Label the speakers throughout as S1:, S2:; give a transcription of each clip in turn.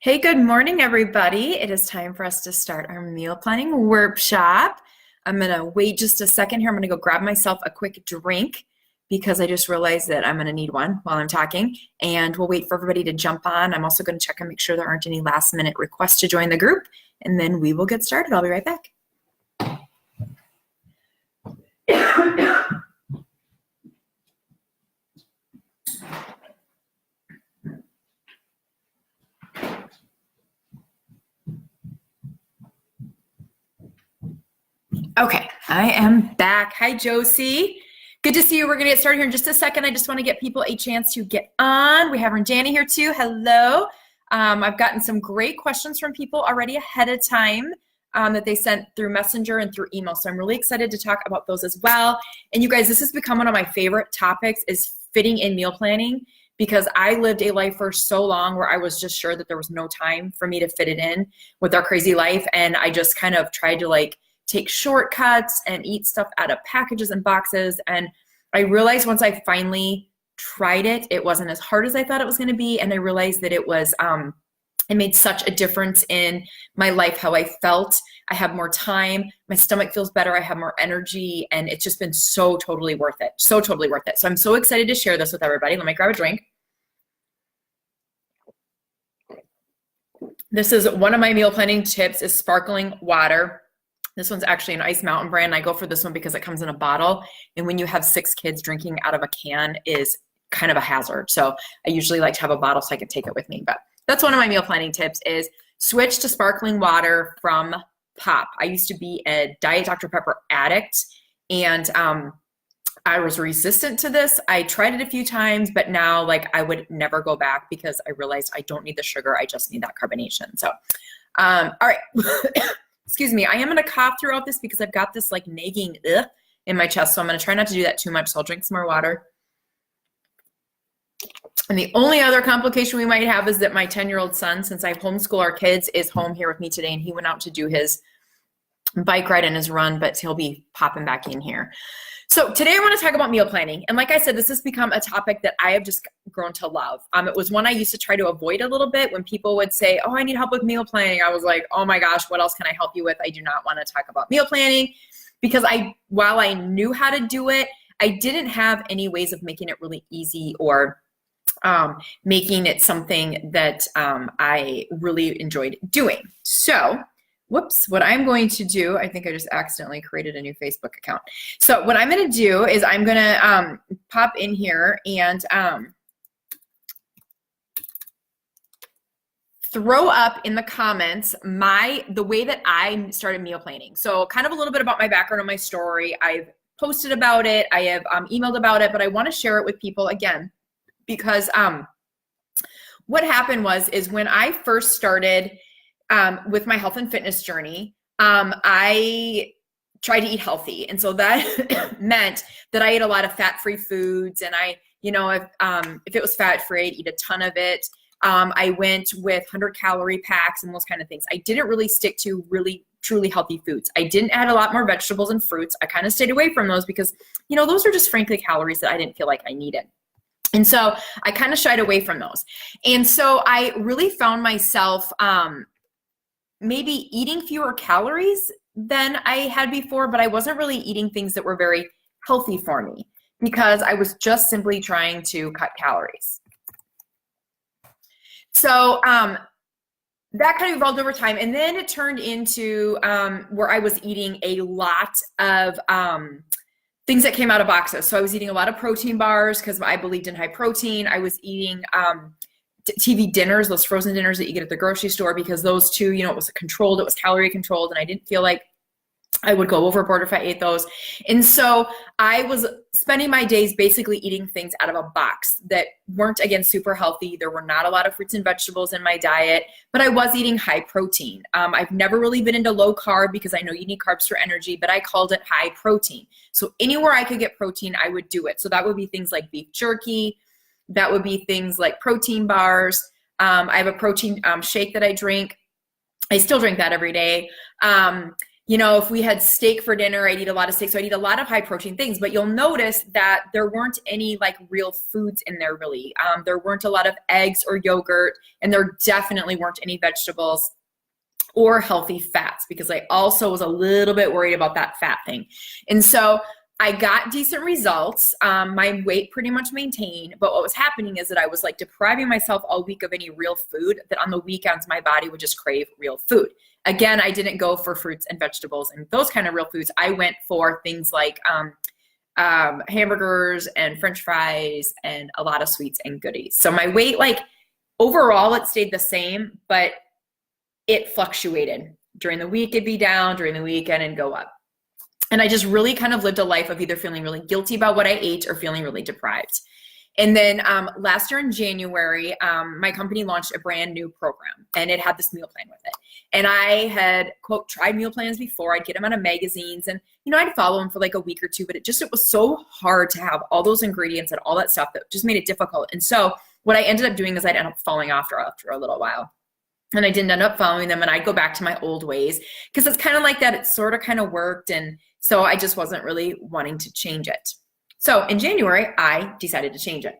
S1: Hey, good morning, everybody. It is time for us to start our meal planning workshop. I'm going to wait just a second here. I'm going to go grab myself a quick drink because I just realized that I'm going to need one while I'm talking. And we'll wait for everybody to jump on. I'm also going to check and make sure there aren't any last minute requests to join the group. And then we will get started. I'll be right back. Okay, I am back. Hi, Josie. Good to see you. We're going to get started here in just a second. I just want to get people a chance to get on. We have Ranjani here too. Hello. I've gotten some great questions from people already ahead of time that they sent through Messenger and through email. So I'm really excited to talk about those as well. And you guys, this has become one of my favorite topics is fitting in meal planning because I lived a life for so long where I was just sure that there was no time for me to fit it in with our crazy life. And I just kind of tried to take shortcuts and eat stuff out of packages and boxes. And I realized once I finally tried it, it wasn't as hard as I thought it was going to be. And I realized that it was, it made such a difference in my life, how I felt. I have more time. My stomach feels better. I have more energy. And it's just been so totally worth it. So totally worth it. So I'm so excited to share this with everybody. Let me grab a drink. This is one of my meal planning tips is sparkling water. This one's actually an Ice Mountain brand. I go for this one because it comes in a bottle. And when you have 6 kids, drinking out of a can is kind of a hazard. So I usually like to have a bottle so I can take it with me. But that's one of my meal planning tips is switch to sparkling water from pop. I used to be a Diet Dr. Pepper addict. And I was resistant to this. I tried it a few times, but now I would never go back because I realized I don't need the sugar. I just need that carbonation. So, all right. Excuse me, I am going to cough throughout this because I've got this nagging in my chest. So I'm going to try not to do that too much. So I'll drink some more water. And the only other complication we might have is that my 10-year-old son, since I homeschool our kids, is home here with me today. And he went out to do his bike ride and his run, but he'll be popping back in here. So today I want to talk about meal planning. And like I said, this has become a topic that I have just grown to love. It was one I used to try to avoid a little bit when people would say, oh, I need help with meal planning. I was like, oh my gosh, what else can I help you with? I do not want to talk about meal planning because while I knew how to do it, I didn't have any ways of making it really easy or making it something that I really enjoyed doing. So whoops, what I'm going to do, I think I just accidentally created a new Facebook account. So what I'm going to do is I'm going to pop in here and throw up in the comments the way that I started meal planning. So kind of a little bit about my background and my story. I've posted about it. I have emailed about it, but I want to share it with people again because what happened is when I first started with my health and fitness journey, I tried to eat healthy. And so that meant that I ate a lot of fat-free foods. And if it was fat-free, I'd eat a ton of it. I went with 100-calorie packs and those kind of things. I didn't really stick to really, truly healthy foods. I didn't add a lot more vegetables and fruits. I kind of stayed away from those because, those are just frankly calories that I didn't feel like I needed. And so I kind of shied away from those. And so I really found myself maybe eating fewer calories than I had before, but I wasn't really eating things that were very healthy for me because I was just simply trying to cut calories. So that kind of evolved over time. And then it turned into where I was eating a lot of things that came out of boxes. So I was eating a lot of protein bars because I believed in high protein. I was eating TV dinners, those frozen dinners that you get at the grocery store, because those two, it was controlled, it was calorie controlled, and I didn't feel like I would go overboard if I ate those. And so I was spending my days basically eating things out of a box that weren't, again, super healthy. There were not a lot of fruits and vegetables in my diet, but I was eating high protein. I've never really been into low carb because I know you need carbs for energy, but I called it high protein. So anywhere I could get protein, I would do it. So that would be things like beef jerky. That would be things like protein bars. I have a protein shake that I drink. I still drink that every day. you know, if we had steak for dinner, I'd eat a lot of steak. So I'd eat a lot of high protein things, but you'll notice that there weren't any like real foods in there really. There weren't a lot of eggs or yogurt, and there definitely weren't any vegetables or healthy fats, because I also was a little bit worried about that fat thing. And so I got decent results. My weight pretty much maintained, but what was happening is that I was like depriving myself all week of any real food, that on the weekends my body would just crave real food. Again, I didn't go for fruits and vegetables and those kind of real foods. I went for things like hamburgers and French fries and a lot of sweets and goodies. So my weight, like overall, it stayed the same, but it fluctuated. During the week, it'd be down, during the weekend, and go up. And I just really kind of lived a life of either feeling really guilty about what I ate or feeling really deprived. And then last year in January, my company launched a brand new program, and it had this meal plan with it. And I had, quote, tried meal plans before. I'd get them out of magazines, and, you know, I'd follow them for like a week or two, but it was so hard to have all those ingredients and all that stuff that just made it difficult. And so what I ended up doing is I'd end up falling off after a little while. And I didn't end up following them, and I'd go back to my old ways, because it's kind of like that. It sort of kind of worked. And so I just wasn't really wanting to change it. So in January, I decided to change it.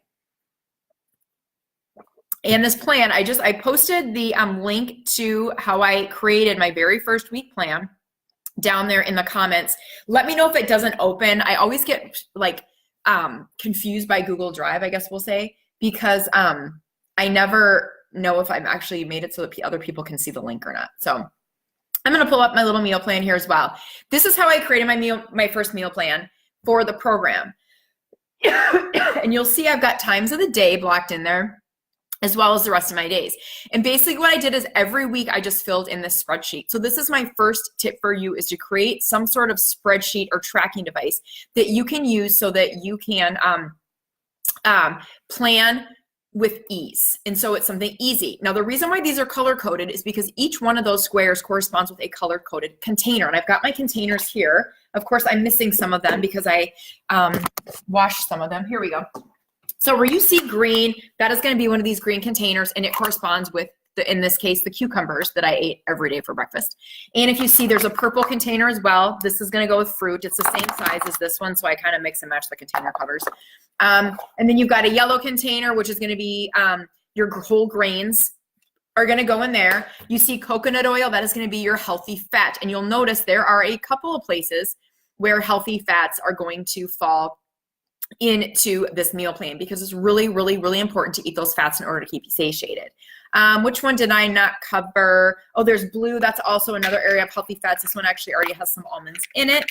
S1: And this plan, I posted the link to how I created my very first week plan down there in the comments. Let me know if it doesn't open. I always get like confused by Google Drive, I guess we'll say, because I never know if I've actually made it so that other people can see the link or not. So I'm going to pull up my little meal plan here as well. This is how I created my first meal plan for the program. And you'll see I've got times of the day blocked in there, as well as the rest of my days. And basically what I did is every week I just filled in this spreadsheet. So this is my first tip for you, is to create some sort of spreadsheet or tracking device that you can use so that you can plan with ease. And so it's something easy. Now, the reason why these are color coded is because each one of those squares corresponds with a color coded container. And I've got my containers here. Of course, I'm missing some of them because I washed some of them. Here we go. So where you see green, that is going to be one of these green containers, and it corresponds with, in this case, the cucumbers that I ate every day for breakfast. And if you see, there's a purple container as well. This is going to go with fruit. It's the same size as this one, so I kind of mix and match the container covers. And then you've got a yellow container, which is going to be your whole grains are going to go in there. You see coconut oil, that is going to be your healthy fat. And you'll notice there are a couple of places where healthy fats are going to fall into this meal plan, because it's really, really, really important to eat those fats in order to keep you satiated. Which one did I not cover? Oh, there's blue. That's also another area of healthy fats. This one actually already has some almonds in it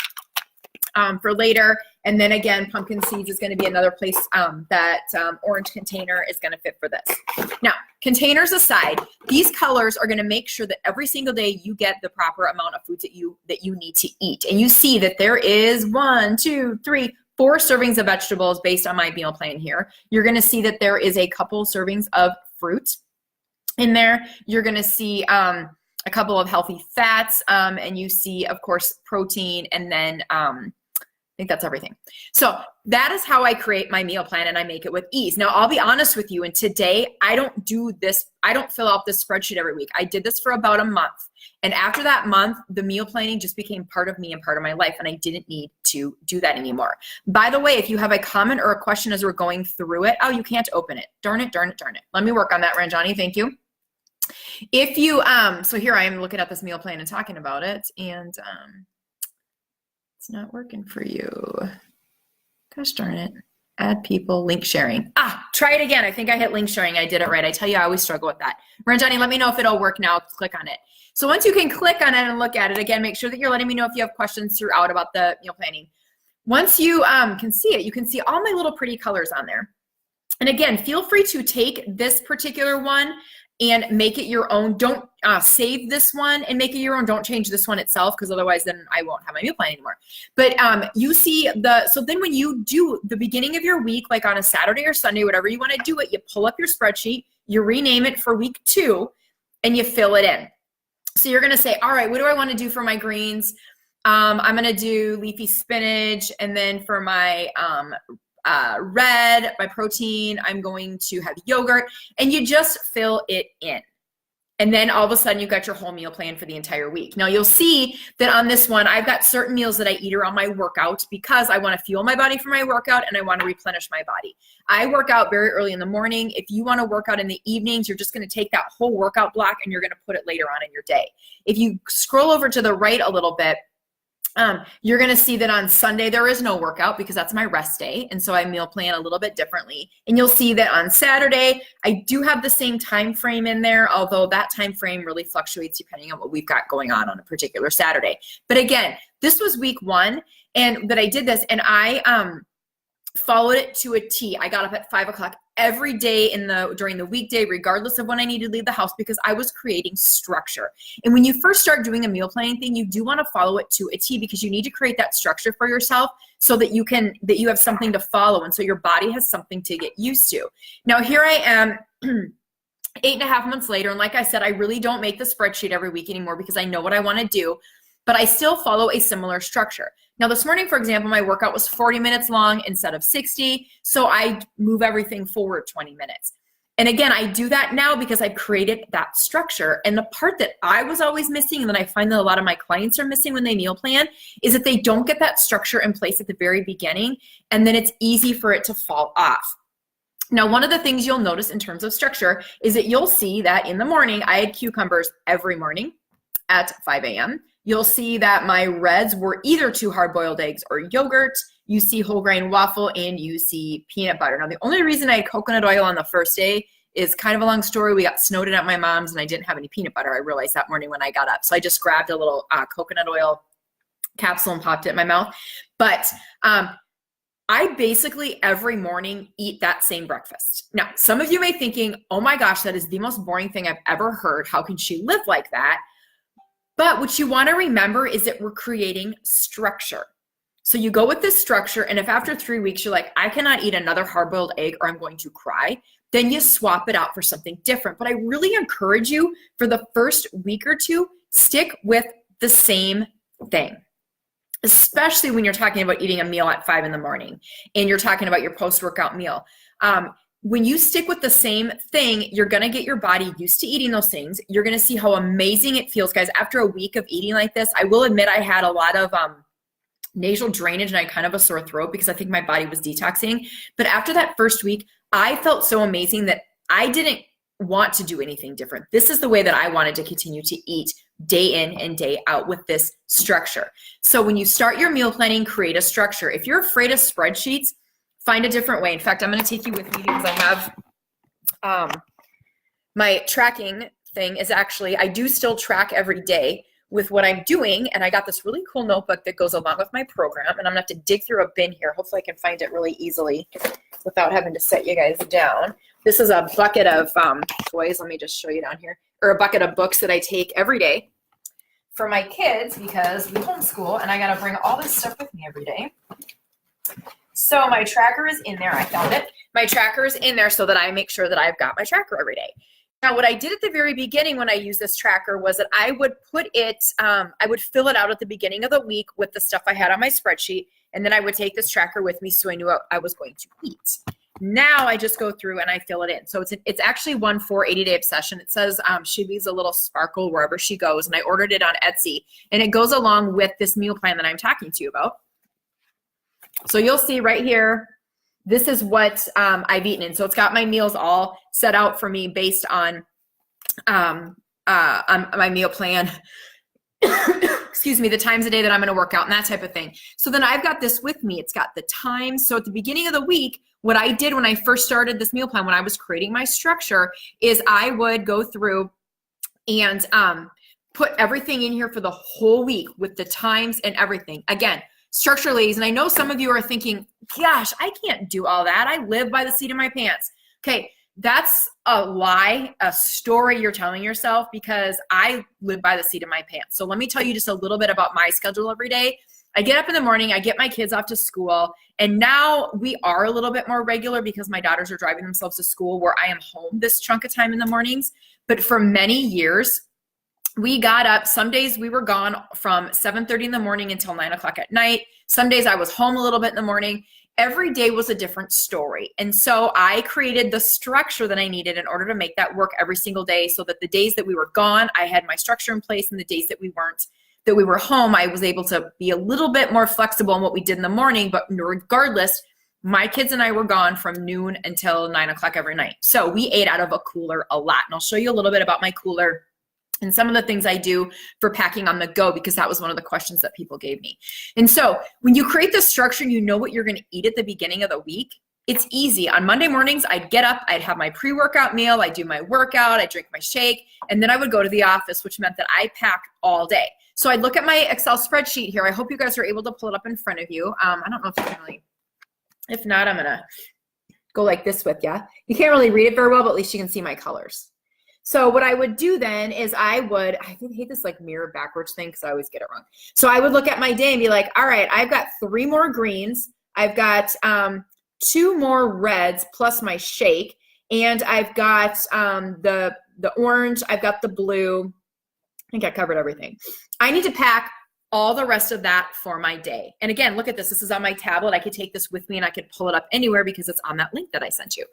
S1: for later. And then again, pumpkin seeds is going to be another place that orange container is going to fit for this. Now, containers aside, these colors are going to make sure that every single day you get the proper amount of foods that you need to eat. And you see that there is 1, 2, 3, 4 servings of vegetables based on my meal plan here. You're going to see that there is a couple servings of fruit in there. You're going to see a couple of healthy fats, and you see, of course, protein, and then I think that's everything. So that is how I create my meal plan, and I make it with ease. Now, I'll be honest with you, and today I don't do this. I don't fill out this spreadsheet every week. I did this for about a month. And after that month, the meal planning just became part of me and part of my life, and I didn't need to do that anymore. By the way, if you have a comment or a question as we're going through it, oh, you can't open it. Darn it, darn it, darn it. Let me work on that, Ranjani. Thank you. If you, so here I am looking at this meal plan and talking about it, and it's not working for you. Gosh darn it. Add people, link sharing. Try it again. I think I hit link sharing. I did it right. I tell you, I always struggle with that. Ranjani, let me know if it'll work now. Click on it. So once you can click on it and look at it, again, make sure that you're letting me know if you have questions throughout about the meal planning. Once you can see it, you can see all my little pretty colors on there. And again, feel free to take this particular one and make it your own. Don't save this one and make it your own. Don't change this one itself, because otherwise then I won't have my meal plan anymore. But you see so then when you do the beginning of your week, like on a Saturday or Sunday, whatever you want to do it, you pull up your spreadsheet, you rename it for week 2, and you fill it in. So you're going to say, all right, what do I want to do for my greens? I'm going to do leafy spinach. And then for my red, my protein, I'm going to have yogurt. And you just fill it in. And then all of a sudden you've got your whole meal plan for the entire week. Now you'll see that on this one, I've got certain meals that I eat around my workout because I want to fuel my body for my workout and I want to replenish my body. I work out very early in the morning. If you want to work out in the evenings, you're just going to take that whole workout block and you're going to put it later on in your day. If you scroll over to the right a little bit, you're going to see that on Sunday, there is no workout because that's my rest day. And so I meal plan a little bit differently. And you'll see that on Saturday, I do have the same time frame in there, although that time frame really fluctuates depending on what we've got going on a particular Saturday. But again, this was week 1 and that I did this and I followed it to a T. I got up at 5 o'clock every day during the weekday, regardless of when I needed to leave the house, because I was creating structure. And when you first start doing a meal planning thing, you do want to follow it to a T because you need to create that structure for yourself so that you have something to follow. And so your body has something to get used to. Now here I am 8.5 months later. And like I said, I really don't make the spreadsheet every week anymore because I know what I want to do, but I still follow a similar structure. Now this morning, for example, my workout was 40 minutes long instead of 60. So I move everything forward 20 minutes. And again, I do that now because I've created that structure. And the part that I was always missing and that I find that a lot of my clients are missing when they meal plan is that they don't get that structure in place at the very beginning. And then it's easy for it to fall off. Now, one of the things you'll notice in terms of structure is that you'll see that in the morning, I had cucumbers every morning at 5 a.m. You'll see that my reds were either 2 hard-boiled eggs or yogurt. You see whole grain waffle and you see peanut butter. Now, the only reason I had coconut oil on the first day is kind of a long story. We got snowed in at my mom's and I didn't have any peanut butter. I realized that morning when I got up. So I just grabbed a little coconut oil capsule and popped it in my mouth. But I basically every morning eat that same breakfast. Now, some of you may be thinking, oh my gosh, that is the most boring thing I've ever heard. How can she live like that? But what you want to remember is that we're creating structure. So you go with this structure, and if after 3 weeks you're like, I cannot eat another hard-boiled egg or I'm going to cry, then you swap it out for something different. But I really encourage you for the first week or 2, stick with the same thing, especially when you're talking about eating a meal at 5 in the morning and you're talking about your post-workout meal. When you stick with the same thing, you're going to get your body used to eating those things. You're going to see how amazing it feels, guys. After a week of eating like this, I will admit I had a lot of nasal drainage and I had kind of a sore throat because I think my body was detoxing. But after that first week, I felt so amazing that I didn't want to do anything different. This is the way that I wanted to continue to eat day in and day out with this structure. So when you start your meal planning, create a structure. If you're afraid of spreadsheets, find a different way. In fact, I'm going to take you with me because I have my tracking thing is actually, I do still track every day with what I'm doing. And I got this really cool notebook that goes along with my program. And I'm going to have to dig through a bin here. Hopefully I can find it really easily without having to set you guys down. This is a bucket of toys. Let me just show you down here. Or a bucket of books that I take every day for my kids because we homeschool and I got to bring all this stuff with me every day. So my tracker is in there. I found it. My tracker is in there so that I make sure that I've got my tracker every day. Now, what I did at the very beginning when I used this tracker was that I would put it, I would fill it out at the beginning of the week with the stuff I had on my spreadsheet, and then I would take this tracker with me so I knew what I was going to eat. Now I just go through and I fill it in. So it's actually one for 80-day obsession. It says she leaves a little sparkle wherever she goes, and I ordered it on Etsy, and it goes along with this meal plan that I'm talking to you about. So you'll see right here, this is what I've eaten. And so it's got my meals all set out for me based on my meal plan. Excuse me, the times a day that I'm going to work out and that type of thing. So then I've got this with me. It's got the times. So at the beginning of the week, what I did when I first started this meal plan, when I was creating my structure, is I would go through and put everything in here for the whole week with the times and everything. Again, structure, ladies. And I know some of you are thinking, gosh, I can't do all that. I live by the seat of my pants. Okay, that's a lie, a story you're telling yourself, because I live by the seat of my pants. So let me tell you just a little bit about my schedule every day. I get up in the morning, I get my kids off to school, and now we are a little bit more regular because my daughters are driving themselves to school where I am home this chunk of time in the mornings. But for many years, we got up. Some days we were gone from 7:30 in the morning until 9 o'clock at night. Some days I was home a little bit in the morning. every day was a different story. And so I created the structure that I needed in order to make that work every single day, so that the days that we were gone, I had my structure in place, and the days that we were home, I was able to be a little bit more flexible in what we did in the morning. But regardless, my kids and I were gone from noon until 9 o'clock every night. So we ate out of a cooler a lot. And I'll show you a little bit about my cooler and some of the things I do for packing on the go, because that was one of the questions that people gave me. And so when you create the structure, you know what you're going to eat at the beginning of the week. It's easy. On Monday mornings, I'd get up, I'd have my pre-workout meal, I'd do my workout, I'd drink my shake, and then I would go to the office, which meant that I packed all day. So I'd look at my Excel spreadsheet here. I hope you guys are able to pull it up in front of you. I don't know if you can really, if not, I'm going to go like this with you. You can't really read it very well, but at least you can see my colors. So what I would do then is I hate this like mirror backwards thing because I always get it wrong. So I would look at my day and be like, all right, I've got 3 more greens. I've got 2 more reds plus my shake. And I've got the orange. I've got the blue. I think I covered everything. I need to pack all the rest of that for my day. And again, look at this. This is on my tablet. I could take this with me and I could pull it up anywhere because it's on that link that I sent you.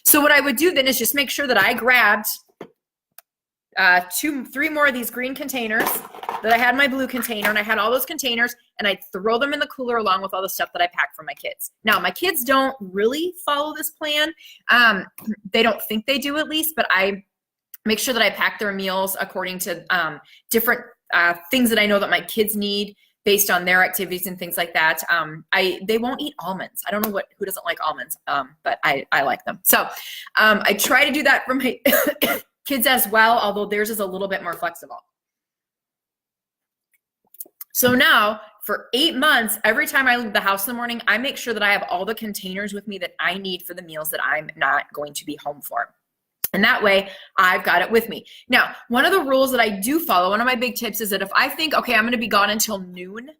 S1: So what I would do then is just make sure that I grabbed 3 more of these green containers, that I had my blue container, and I had all those containers, and I'd throw them in the cooler along with all the stuff that I packed for my kids. Now, my kids don't really follow this plan. They don't think they do, at least, but I make sure that I pack their meals according to different things that I know that my kids need based on their activities and things like that. They won't eat almonds. I don't know who doesn't like almonds, but I like them. So I try to do that for my kids as well, although theirs is a little bit more flexible. So now for 8 months, every time I leave the house in the morning, I make sure that I have all the containers with me that I need for the meals that I'm not going to be home for. And that way I've got it with me. Now, one of the rules that I do follow, one of my big tips is that if I think, okay, I'm going to be gone until noon,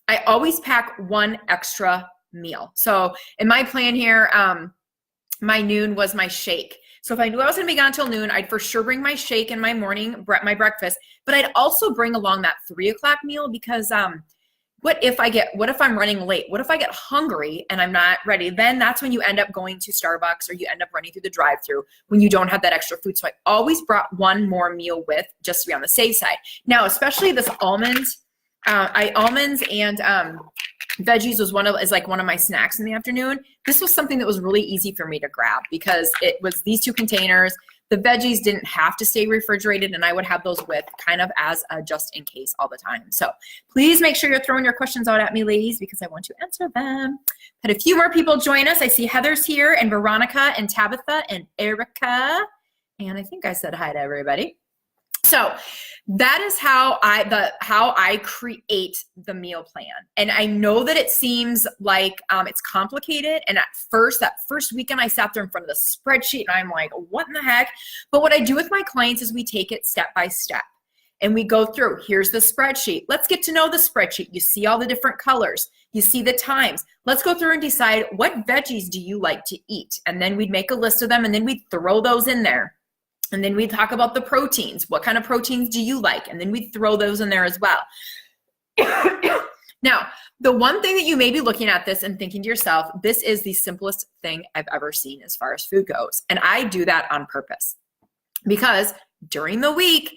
S1: I always pack 1 extra meal. So in my plan here, my noon was my shake. So if I knew I was going to be gone until noon, I'd for sure bring my shake and my morning, my breakfast, but I'd also bring along that 3 o'clock meal because what if I'm running late? What if I get hungry and I'm not ready? Then that's when you end up going to Starbucks or you end up running through the drive-through when you don't have that extra food. So I always brought 1 more meal with just to be on the safe side. Now, especially this almonds and veggies is like one of my snacks in the afternoon. This was something that was really easy for me to grab because it was these 2 containers. The veggies didn't have to stay refrigerated, and I would have those with kind of as a just in case all the time. So please make sure you're throwing your questions out at me, ladies, because I want to answer them. Had a few more people join us. I see Heather's here, and Veronica, and Tabitha, and Erica. And I think I said hi to everybody. So that is how I create the meal plan. And I know that it seems like it's complicated. And at first, that first weekend, I sat there in front of the spreadsheet and I'm like, what in the heck? But what I do with my clients is we take it step by step. And we go through, here's the spreadsheet. Let's get to know the spreadsheet. You see all the different colors. You see the times. Let's go through and decide what veggies do you like to eat? And then we'd make a list of them and then we'd throw those in there. And then we'd talk about the proteins. What kind of proteins do you like? And then we'd throw those in there as well. Now, the one thing that you may be looking at this and thinking to yourself, this is the simplest thing I've ever seen as far as food goes. And I do that on purpose because during the week,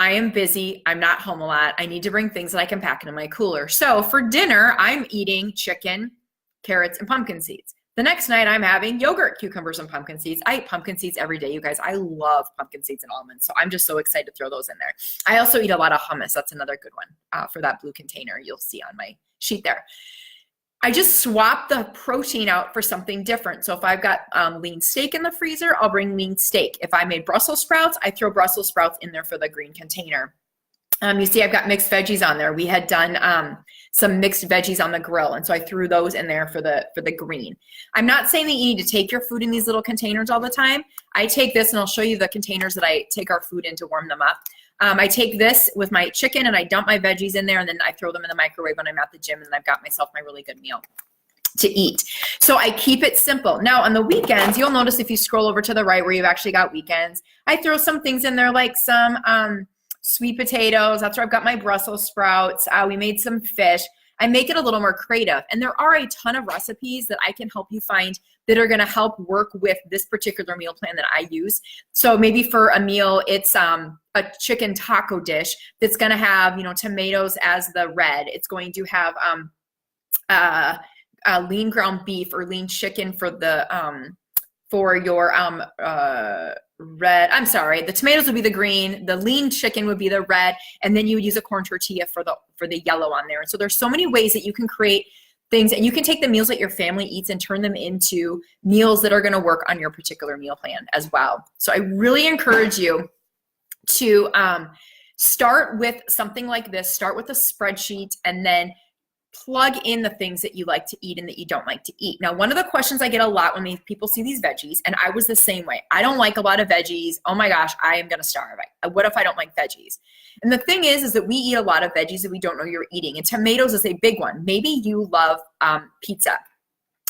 S1: I am busy. I'm not home a lot. I need to bring things that I can pack into my cooler. So for dinner, I'm eating chicken, carrots, and pumpkin seeds. The next night I'm having yogurt, cucumbers, and pumpkin seeds. I eat pumpkin seeds every day, you guys. I love pumpkin seeds and almonds. So I'm just so excited to throw those in there. I also eat a lot of hummus. That's another good one for that blue container you'll see on my sheet there. I just swap the protein out for something different. So if I've got lean steak in the freezer, I'll bring lean steak. If I made Brussels sprouts, I throw Brussels sprouts in there for the green container. You see I've got mixed veggies on there. We had done some mixed veggies on the grill, and so I threw those in there for the green. I'm not saying that you need to take your food in these little containers all the time. I take this, and I'll show you the containers that I take our food in to warm them up. I take this with my chicken, and I dump my veggies in there, and then I throw them in the microwave when I'm at the gym, and I've got myself my really good meal to eat. So I keep it simple. Now on the weekends, you'll notice if you scroll over to the right where you've actually got weekends, I throw some things in there like some sweet potatoes. That's where I've got my Brussels sprouts. We made some fish. I make it a little more creative. And there are a ton of recipes that I can help you find that are going to help work with this particular meal plan that I use. So maybe for a meal, it's a chicken taco dish that's going to have, tomatoes as the red. It's going to have lean ground beef or lean chicken for the for your red. I'm sorry, the tomatoes would be the green, the lean chicken would be the red, and then you would use a corn tortilla for the yellow on there. And so there's so many ways that you can create things, and you can take the meals that your family eats and turn them into meals that are going to work on your particular meal plan as well. So I really encourage you to start with something like this. Start with a spreadsheet and then plug in the things that you like to eat and that you don't like to eat. Now, one of the questions I get a lot when people see these veggies, and I was the same way. I don't like a lot of veggies. Oh my gosh, I am going to starve. What if I don't like veggies? And the thing is that we eat a lot of veggies that we don't know you're eating. And tomatoes is a big one. Maybe you love pizza.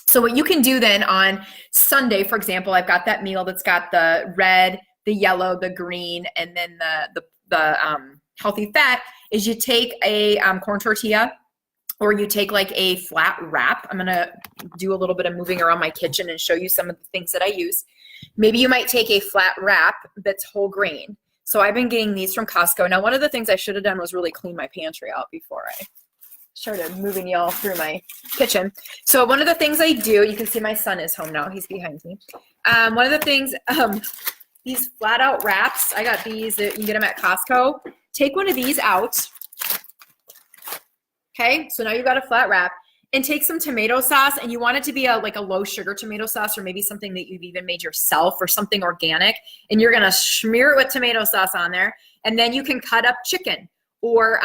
S1: So what you can do then on Sunday, for example, I've got that meal that's got the red, the yellow, the green, and then the healthy fat, is you take a corn tortilla, or you take like a flat wrap. I'm gonna do a little bit of moving around my kitchen and show you some of the things that I use. Maybe you might take a flat wrap that's whole grain. So I've been getting these from Costco. Now, one of the things I should have done was really clean my pantry out before I started moving y'all through my kitchen. So one of the things I do, you can see my son is home now. He's behind me. One of the things, these flat out wraps, I got these, you can get them at Costco. Take one of these out. Okay, so now you've got a flat wrap, and take some tomato sauce, and you want it to be like a low sugar tomato sauce, or maybe something that you've even made yourself, or something organic, and you're gonna smear it with tomato sauce on there. And then you can cut up chicken, or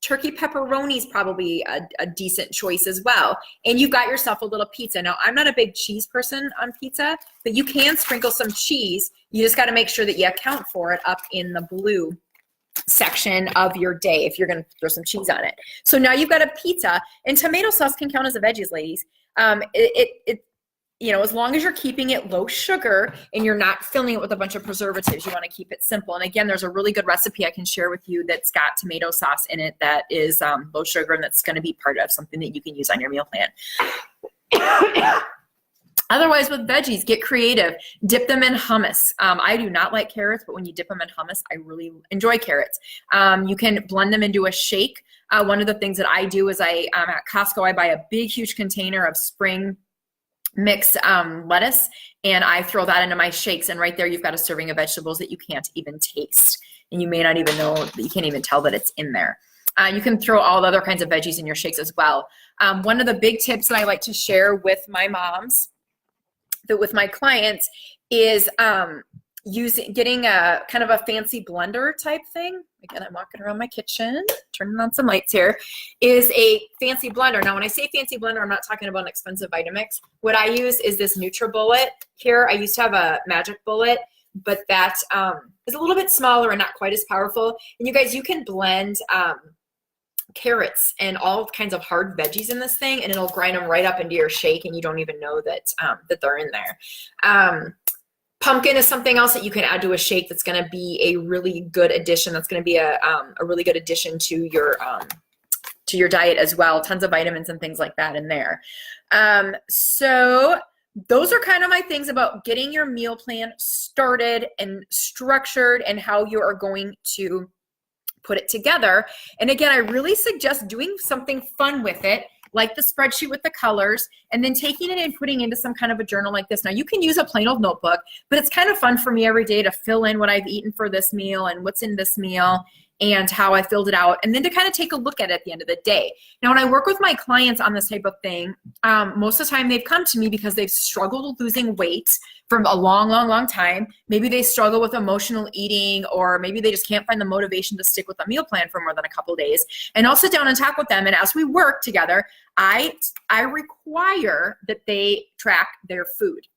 S1: turkey pepperoni is probably a decent choice as well. And you've got yourself a little pizza. Now, I'm not a big cheese person on pizza, but you can sprinkle some cheese. You just got to make sure that you account for it up in the blue section of your day if you're going to throw some cheese on it. So now you've got a pizza, and tomato sauce can count as a veggies, ladies. As long as you're keeping it low sugar and you're not filling it with a bunch of preservatives, you want to keep it simple. And again, there's a really good recipe I can share with you that's got tomato sauce in it that is low sugar, and that's going to be part of something that you can use on your meal plan. Otherwise, with veggies, get creative. Dip them in hummus. I do not like carrots, but when you dip them in hummus, I really enjoy carrots. You can blend them into a shake. One of the things that I do is at Costco, I buy a big, huge container of spring mix lettuce, and I throw that into my shakes. And right there, you've got a serving of vegetables that you can't even taste. And you may not even know, that you can't even tell that it's in there. You can throw all the other kinds of veggies in your shakes as well. One of the big tips that I like to share with my moms, with my clients, is getting a kind of a fancy blender type thing. Again, I'm walking around my kitchen, turning on some lights here, is a fancy blender. Now, when I say fancy blender, I'm not talking about an expensive Vitamix. What I use is this NutriBullet here. I used to have a Magic Bullet, but that is a little bit smaller and not quite as powerful. And you guys, you can blend carrots and all kinds of hard veggies in this thing, and it'll grind them right up into your shake, and you don't even know that that they're in there. Pumpkin is something else that you can add to a shake that's going to be a really good addition. That's going to be a really good addition to your diet as well. Tons of vitamins and things like that in there. So those are kind of my things about getting your meal plan started and structured, and how you are going to put it together. And again, I really suggest doing something fun with it, like the spreadsheet with the colors, and then taking it and putting into some kind of a journal like this. Now, you can use a plain old notebook, but it's kind of fun for me every day to fill in what I've eaten for this meal and what's in this meal and how I filled it out, and then to kind of take a look at it at the end of the day. Now, when I work with my clients on this type of thing, most of the time they've come to me because they've struggled with losing weight for a long, long, long time. Maybe they struggle with emotional eating, or maybe they just can't find the motivation to stick with a meal plan for more than a couple of days. And I'll sit down and talk with them, and as we work together, I require that they track their food.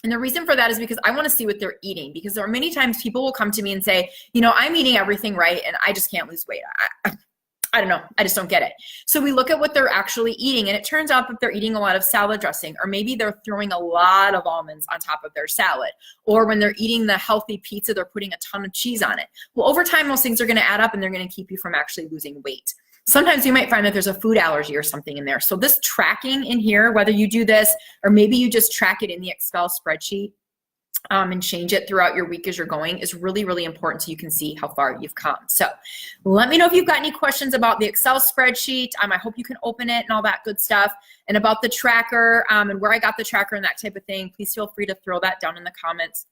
S1: And the reason for that is because I want to see what they're eating, because there are many times people will come to me and say, I'm eating everything right and I just can't lose weight. I don't know. I just don't get it. So we look at what they're actually eating, and it turns out that they're eating a lot of salad dressing, or maybe they're throwing a lot of almonds on top of their salad, or when they're eating the healthy pizza, they're putting a ton of cheese on it. Well, over time, those things are going to add up, and they're going to keep you from actually losing weight. sometimes you might find that there's a food allergy or something in there. So this tracking in here, whether you do this or maybe you just track it in the Excel spreadsheet, and change it throughout your week as you're going, is really, really important so you can see how far you've come. So let me know if you've got any questions about the Excel spreadsheet. I hope you can open it and all that good stuff, and about the tracker, and where I got the tracker and that type of thing. Please feel free to throw that down in the comments.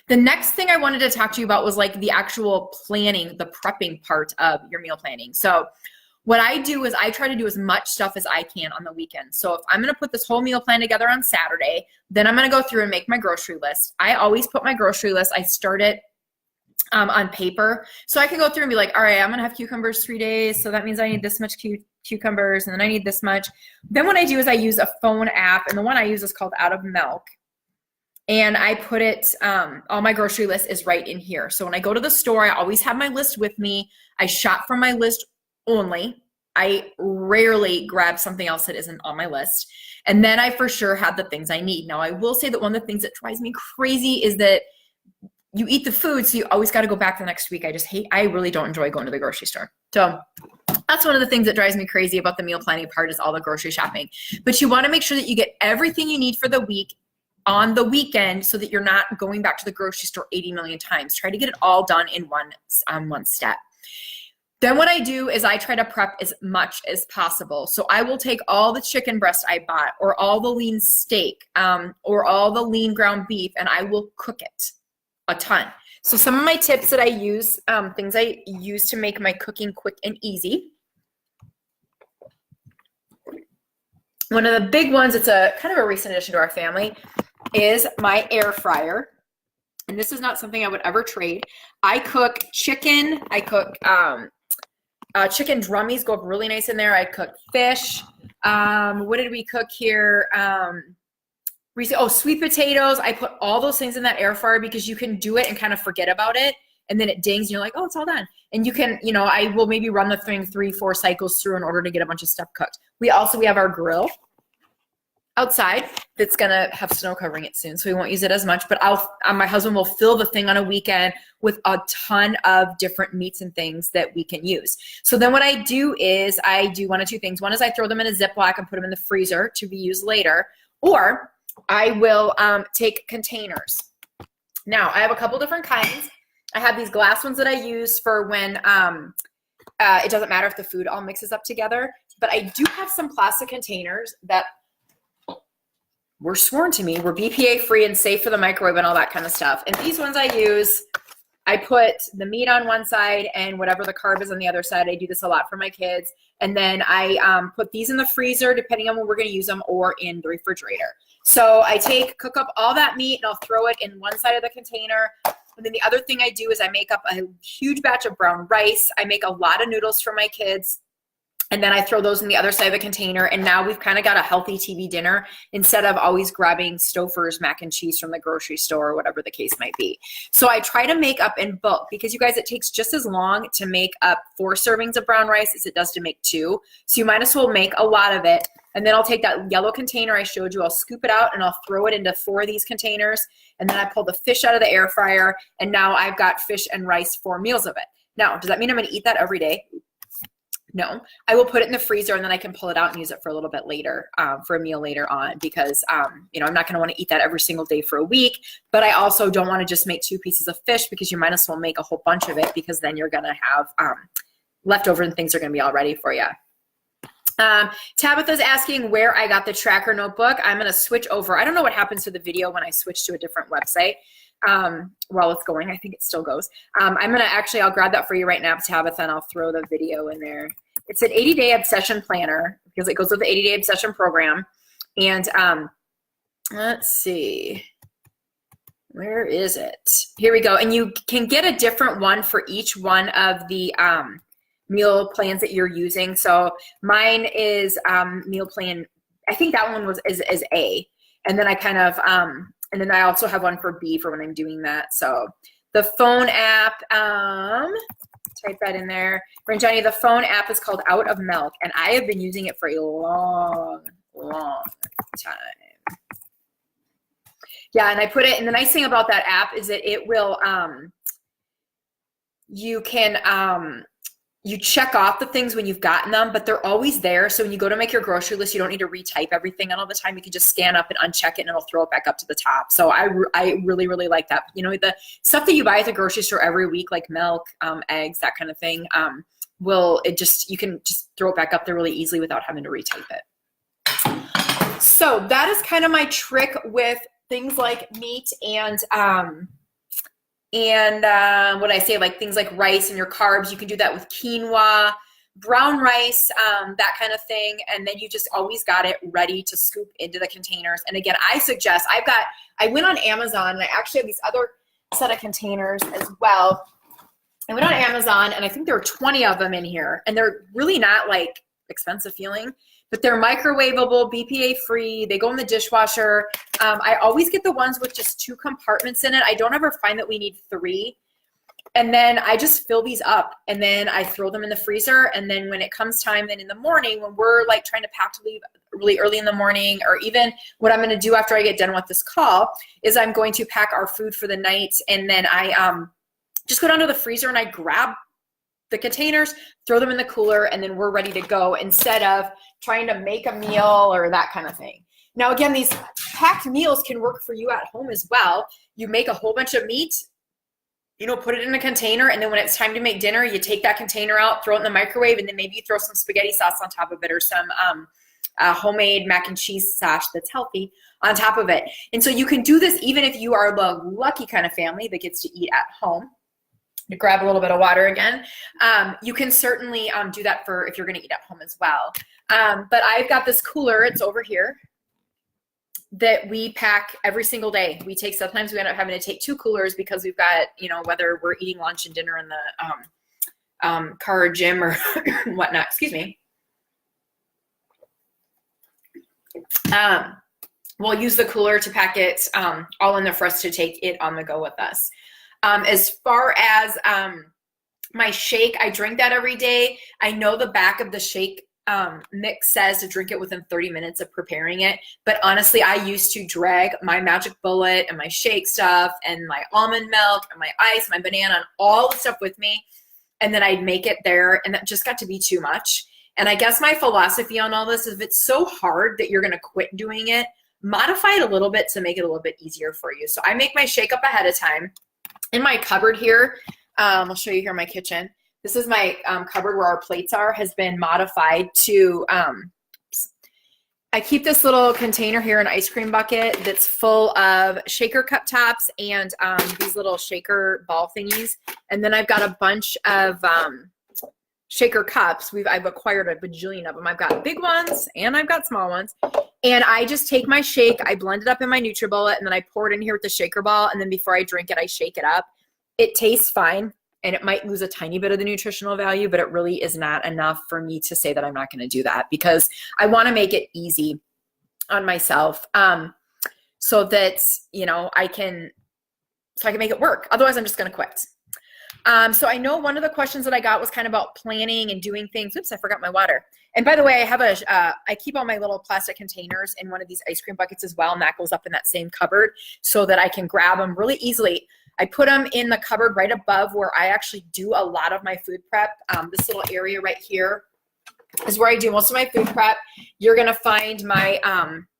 S1: The next thing I wanted to talk to you about was like the actual planning, the prepping part of your meal planning. So what I do is I try to do as much stuff as I can on the weekend. So if I'm going to put this whole meal plan together on Saturday, then I'm going to go through and make my grocery list. I always put my grocery list, I start it on paper. So I can go through and be like, all right, I'm going to have cucumbers 3 days. So that means I need this much cucumbers, and then I need this much. Then what I do is I use a phone app, and the one I use is called Out of Milk. And I put it, all my grocery list is right in here. So when I go to the store, I always have my list with me. I shop from my list only. I rarely grab something else that isn't on my list. And then I for sure have the things I need. Now, I will say that one of the things that drives me crazy is that you eat the food, so you always got to go back the next week. I really don't enjoy going to the grocery store. So that's one of the things that drives me crazy about the meal planning part, is all the grocery shopping. But you want to make sure that you get everything you need for the week on the weekend, so that you're not going back to the grocery store 80 million times. Try to get it all done in one step. Then what I do is I try to prep as much as possible. So I will take all the chicken breast I bought, or all the lean steak, or all the lean ground beef, and I will cook it a ton. So some of my tips that I use, things I use to make my cooking quick and easy. One of the big ones, it's a kind of a recent addition to our family, is my air fryer. And this is not something I would ever trade. I cook chicken. I cook chicken drummies go up really nice in there. I cook fish. What did we cook here? Sweet potatoes. I put all those things in that air fryer because you can do it and kind of forget about it. And then it dings and you're like, oh, it's all done. And you can, I will maybe run the thing 3-4 cycles through in order to get a bunch of stuff cooked. We have our grill outside that's gonna have snow covering it soon, so we won't use it as much, but my husband will fill the thing on a weekend with a ton of different meats and things that we can use. So then what I do is I do one of two things. One is I throw them in a Ziploc and put them in the freezer to be used later, or I will take containers. Now I have a couple different kinds. I have these glass ones that I use for when it doesn't matter if the food all mixes up together, but I do have some plastic containers that were sworn to me were BPA free and safe for the microwave and all that kind of stuff. And these ones I use, I put the meat on one side and whatever the carb is on the other side. I do this a lot for my kids. And then I put these in the freezer, depending on when we're going to use them, or in the refrigerator. So I cook up all that meat, and I'll throw it in one side of the container. And then the other thing I do is I make up a huge batch of brown rice. I make a lot of noodles for my kids. And then I throw those in the other side of the container. And now we've kind of got a healthy TV dinner instead of always grabbing Stouffer's mac and cheese from the grocery store, or whatever the case might be. So I try to make up in bulk, because you guys, it takes just as long to make up 4 servings of brown rice as it does to make 2. So you might as well make a lot of it. And then I'll take that yellow container I showed you, I'll scoop it out and I'll throw it into 4 of these containers. And then I pull the fish out of the air fryer. And now I've got fish and rice, 4 meals of it. Now, does that mean I'm going to eat that every day? No, I will put it in the freezer, and then I can pull it out and use it for a little bit later, for a meal later on, because, I'm not going to want to eat that every single day for a week, but I also don't want to just make 2 pieces of fish, because you might as well make a whole bunch of it, because then you're going to have leftover, and things are going to be all ready for you. Tabitha's asking where I got the tracker notebook. I'm going to switch over. I don't know what happens to the video when I switch to a different website. While it's going, I think it still goes. I'll grab that for you right now, Tabitha, and I'll throw the video in there. It's an 80-day obsession planner, because it goes with the 80-day obsession program. And let's see, where is it? Here we go. And you can get a different one for each one of the meal plans that you're using. So mine is meal plan, I think that one is A. And then I kind of and then I also have one for B for when I'm doing that. So the phone app, type that in there. Ranjani, the phone app is called Out of Milk, and I have been using it for a long, long time. Yeah, and I put it, and the nice thing about that app is that it will, you can you check off the things when you've gotten them, but they're always there. So when you go to make your grocery list, you don't need to retype everything all the time. You can just scan up and uncheck it and it'll throw it back up to the top. So I really, really like that. You know, the stuff that you buy at the grocery store every week, like milk, eggs, that kind of thing, you can just throw it back up there really easily without having to retype it. So that is kind of my trick with things like meat and what I say, like things like rice and your carbs. You can do that with quinoa, brown rice, that kind of thing. And then you just always got it ready to scoop into the containers. And again, I suggest, I went on Amazon and I actually have these other set of containers as well. I went on Amazon and I think there are 20 of them in here, and they're really not like expensive feeling, but they're microwavable, BPA free. They go in the dishwasher. I always get the ones with just 2 compartments in it. I don't ever find that we need 3. And then I just fill these up and then I throw them in the freezer. And then when it comes time, then in the morning, when we're like trying to pack to leave really early in the morning, or even what I'm going to do after I get done with this call is I'm going to pack our food for the night. And then I just go down to the freezer and I grab the containers, throw them in the cooler, and then we're ready to go instead of trying to make a meal or that kind of thing. Now, again, these packed meals can work for you at home as well. You make a whole bunch of meat, you know, put it in a container, and then when it's time to make dinner, you take that container out, throw it in the microwave, and then maybe you throw some spaghetti sauce on top of it, or some homemade mac and cheese sauce that's healthy on top of it. And so you can do this even if you are the lucky kind of family that gets to eat at home. To grab a little bit of water again. You can certainly do that for if you're going to eat at home as well. But I've got this cooler, it's over here, that we pack every single day. Sometimes we end up having to take 2 coolers because we've got, you know, whether we're eating lunch and dinner in the car or gym or whatnot. Excuse me. We'll use the cooler to pack it all in there for us to take it on the go with us. As far as my shake, I drink that every day. I know the back of the shake mix says to drink it within 30 minutes of preparing it. But honestly, I used to drag my Magic Bullet and my shake stuff and my almond milk and my ice, my banana, and all the stuff with me. And then I'd make it there. And that just got to be too much. And I guess my philosophy on all this is if it's so hard that you're going to quit doing it, modify it a little bit to make it a little bit easier for you. So I make my shake up ahead of time. In my cupboard here, I'll show you here in my kitchen. This is my cupboard where our plates are, has been modified to, I keep this little container here, an ice cream bucket that's full of shaker cup tops and these little shaker ball thingies. And then I've got a bunch of shaker cups. I've acquired a bajillion of them. I've got big ones and I've got small ones. And I just take my shake, I blend it up in my NutriBullet, and then I pour it in here with the shaker ball. And then before I drink it, I shake it up. It tastes fine, and it might lose a tiny bit of the nutritional value, but it really is not enough for me to say that I'm not going to do that, because I want to make it easy on myself, so that, you know, I can make it work. Otherwise, I'm just going to quit. So I know one of the questions that I got was kind of about planning and doing things. Oops, I forgot my water. And by the way, I have I keep all my little plastic containers in one of these ice cream buckets as well. And that goes up in that same cupboard so that I can grab them really easily. I put them in the cupboard right above where I actually do a lot of my food prep. This little area right here is where I do most of my food prep. You're going to find my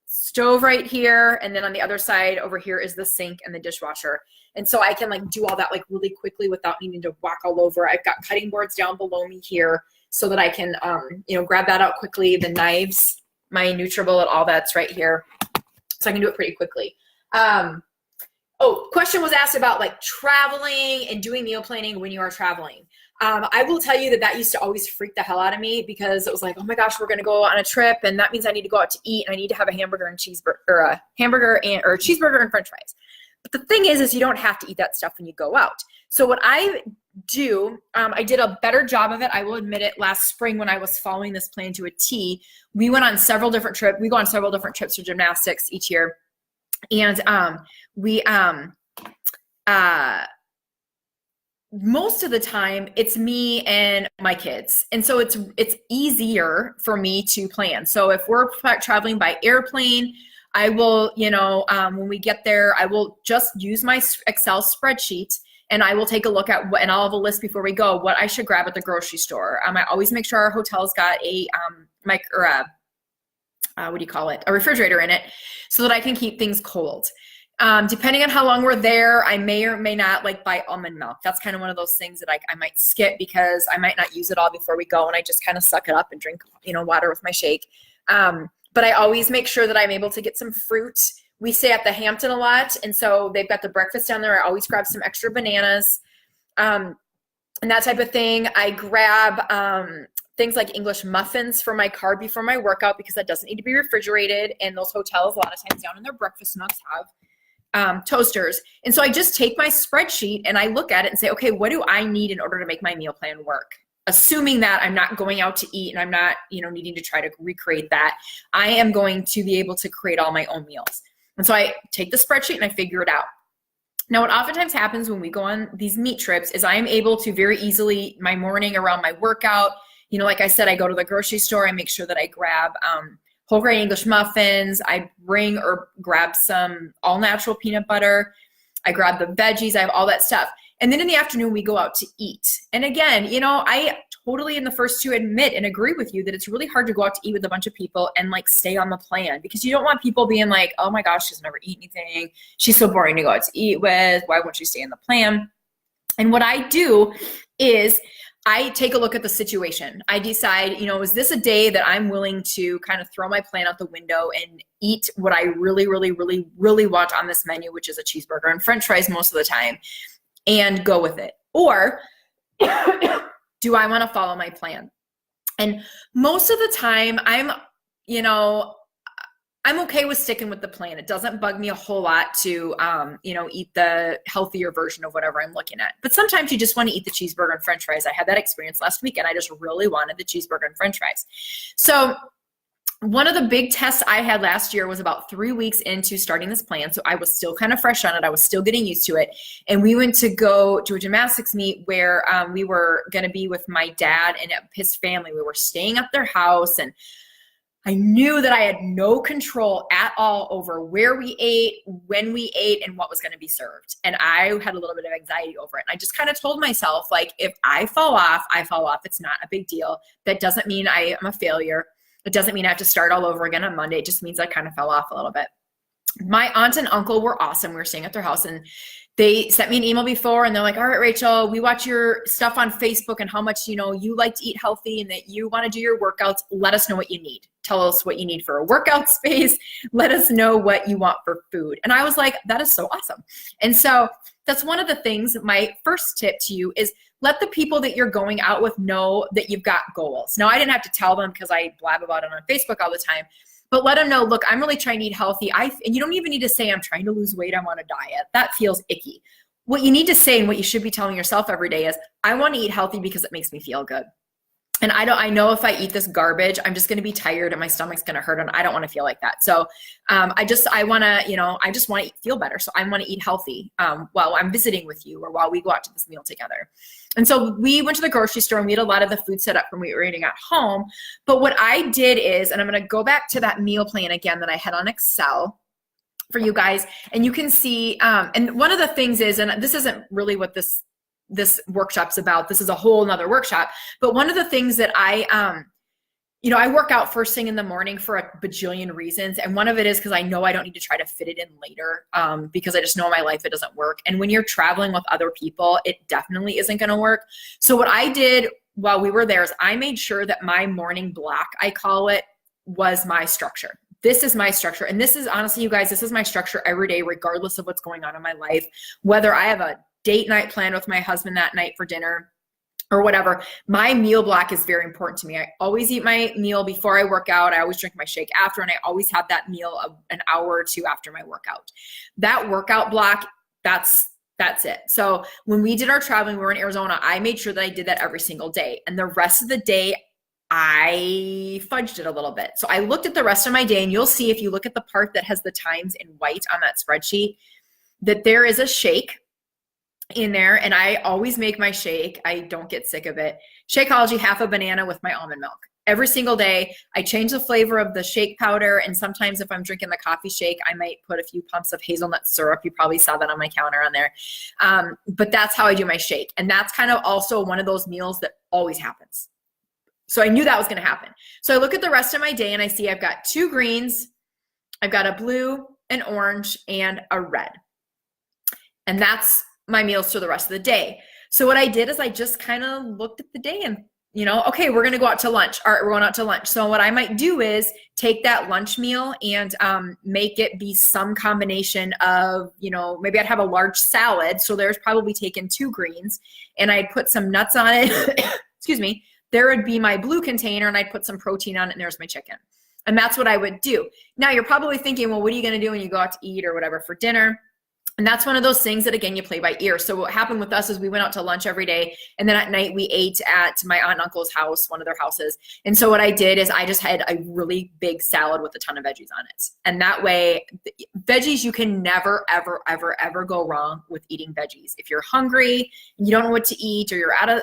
S1: stove right here. And then on the other side over here is the sink and the dishwasher. And so I can like do all that like really quickly without needing to walk all over. I've got cutting boards down below me here so that I can, you know, grab that out quickly. The knives, my NutriBullet, all that's right here. So I can do it pretty quickly. Question was asked about like traveling and doing meal planning when you are traveling. I will tell you that used to always freak the hell out of me, because it was like, oh my gosh, we're going to go on a trip, and that means I need to go out to eat, and I need to have a hamburger and cheeseburger, or a cheeseburger and French fries. But the thing is you don't have to eat that stuff when you go out. So what I do, I did a better job of it, I will admit it, last spring when I was following this plan to a T. We went on several different trips. We go on several different trips for gymnastics each year. And most of the time it's me and my kids. And so it's easier for me to plan. So if we're traveling by airplane, I will, when we get there, I will just use my Excel spreadsheet and I will take a look at what, and I'll have a list before we go, what I should grab at the grocery store. I always make sure our hotel's got a a refrigerator in it so that I can keep things cold. Depending on how long we're there, I may or may not like buy almond milk. That's kind of one of those things that I might skip because I might not use it all before we go, and I just kind of suck it up and drink, water with my shake. But I always make sure that I'm able to get some fruit. We stay at the Hampton a lot, and so they've got the breakfast down there. I always grab some extra bananas, and that type of thing. I grab things like English muffins for my car before my workout because that doesn't need to be refrigerated, and those hotels a lot of times down in their breakfast nooks have toasters. And so I just take my spreadsheet and I look at it and say, okay, what do I need in order to make my meal plan work? Assuming that I'm not going out to eat and I'm not, needing to try to recreate that. I am going to be able to create all my own meals. And so I take the spreadsheet and I figure it out. Now, what oftentimes happens when we go on these meet trips is I am able to very easily, my morning around my workout, like I said, I go to the grocery store, I make sure that I grab whole grain English muffins. I bring or grab some all natural peanut butter. I grab the veggies. I have all that stuff. And then in the afternoon, we go out to eat. And again, I totally in the first two admit and agree with you that it's really hard to go out to eat with a bunch of people and like stay on the plan because you don't want people being like, oh my gosh, she's never eaten anything. She's so boring to go out to eat with. Why won't she stay in the plan? And what I do is I take a look at the situation. I decide, is this a day that I'm willing to kind of throw my plan out the window and eat what I really, really, really, really want on this menu, which is a cheeseburger and French fries most of the time, and go with it? Or do I want to follow my plan? And most of the time I'm okay with sticking with the plan. It doesn't bug me a whole lot to, eat the healthier version of whatever I'm looking at. But sometimes you just want to eat the cheeseburger and French fries. I had that experience last week and I just really wanted the cheeseburger and French fries. So one of the big tests I had last year was about 3 weeks into starting this plan. So I was still kind of fresh on it. I was still getting used to it. And we went to go to a gymnastics meet where we were going to be with my dad and his family. We were staying at their house, and I knew that I had no control at all over where we ate, when we ate, and what was going to be served. And I had a little bit of anxiety over it. And I just kind of told myself, like, if I fall off, I fall off. It's not a big deal. That doesn't mean I am a failure. It doesn't mean I have to start all over again on Monday. It just means I kind of fell off a little bit. My aunt and uncle were awesome. We were staying at their house, and they sent me an email before, and they're like, all right, Rachel, we watch your stuff on Facebook and how much, you like to eat healthy and that you want to do your workouts. Let us know what you need. Tell us what you need for a workout space. Let us know what you want for food. And I was like, that is so awesome. And so that's one of the things. My first tip to you is let the people that you're going out with know that you've got goals. Now, I didn't have to tell them because I blab about it on Facebook all the time. But let them know, look, I'm really trying to eat healthy. And you don't even need to say I'm trying to lose weight, I'm on a diet. That feels icky. What you need to say and what you should be telling yourself every day is, I want to eat healthy because it makes me feel good. And I know if I eat this garbage, I'm just going to be tired and my stomach's going to hurt, and I don't want to feel like that. So I just want to feel better. So I want to eat healthy while I'm visiting with you or while we go out to this meal together. And so we went to the grocery store and we had a lot of the food set up from what we were eating at home. But what I did is, and I'm going to go back to that meal plan again that I had on Excel for you guys, and you can see, and one of the things is, and this isn't really what this workshop's about. This is a whole nother workshop. But one of the things that I work out first thing in the morning for a bajillion reasons. And one of it is because I know I don't need to try to fit it in later because I just know in my life it doesn't work. And when you're traveling with other people, it definitely isn't going to work. So what I did while we were there is I made sure that my morning block, I call it, was my structure. This is my structure. And this is honestly, you guys, this is my structure every day, regardless of what's going on in my life, whether I have a date night planned with my husband that night for dinner or whatever. My meal block is very important to me. I always eat my meal before I work out. I always drink my shake after, and I always have that meal an hour or two after my workout. That workout block, that's it. So when we did our traveling, we were in Arizona, I made sure that I did that every single day. And the rest of the day, I fudged it a little bit. So I looked at the rest of my day, and you'll see if you look at the part that has the times in white on that spreadsheet, that there is a shake in there. And I always make my shake. I don't get sick of it. Shakeology, half a banana with my almond milk. every single day. I change the flavor of the shake powder. And sometimes if I'm drinking the coffee shake, I might put a few pumps of hazelnut syrup. You probably saw that on my counter on there. But that's how I do my shake. And that's kind of also one of those meals that always happens. So I knew that was going to happen. So I look at the rest of my day and I see I've got 2 greens, I've got a blue, an orange, and a red. And that's my meals for the rest of the day. So what I did is I just kind of looked at the day and, okay, we're going to go out to lunch. All right, we're going out to lunch. So what I might do is take that lunch meal and make it be some combination of, maybe I'd have a large salad. So there's probably taken 2 greens and I'd put some nuts on it. Excuse me. There would be my blue container and I'd put some protein on it and there's my chicken. And that's what I would do. Now you're probably thinking, well, what are you going to do when you go out to eat or whatever for dinner? And that's one of those things that, again, you play by ear. So what happened with us is we went out to lunch every day. And then at night we ate at my aunt and uncle's house, one of their houses. And so what I did is I just had a really big salad with a ton of veggies on it. And that way, veggies, you can never, ever, ever, ever go wrong with eating veggies. If you're hungry, you don't know what to eat, or you're at a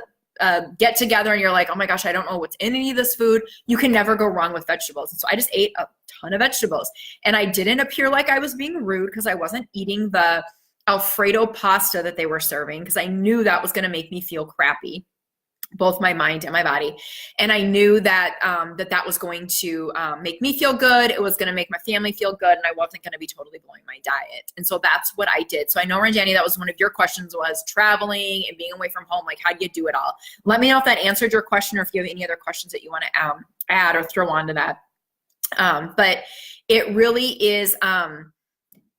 S1: get together and you're like, oh my gosh, I don't know what's in any of this food, you can never go wrong with vegetables. And so I just ate a ton of vegetables. And I didn't appear like I was being rude because I wasn't eating the Alfredo pasta that they were serving because I knew that was going to make me feel crappy, both my mind and my body. And I knew that that was going to make me feel good. It was going to make my family feel good. And I wasn't going to be totally blowing my diet. And so that's what I did. So I know, Ranjani, that was one of your questions, was traveling and being away from home. Like, how do you do it all? Let me know if that answered your question or if you have any other questions that you want to add or throw onto that. But it really is,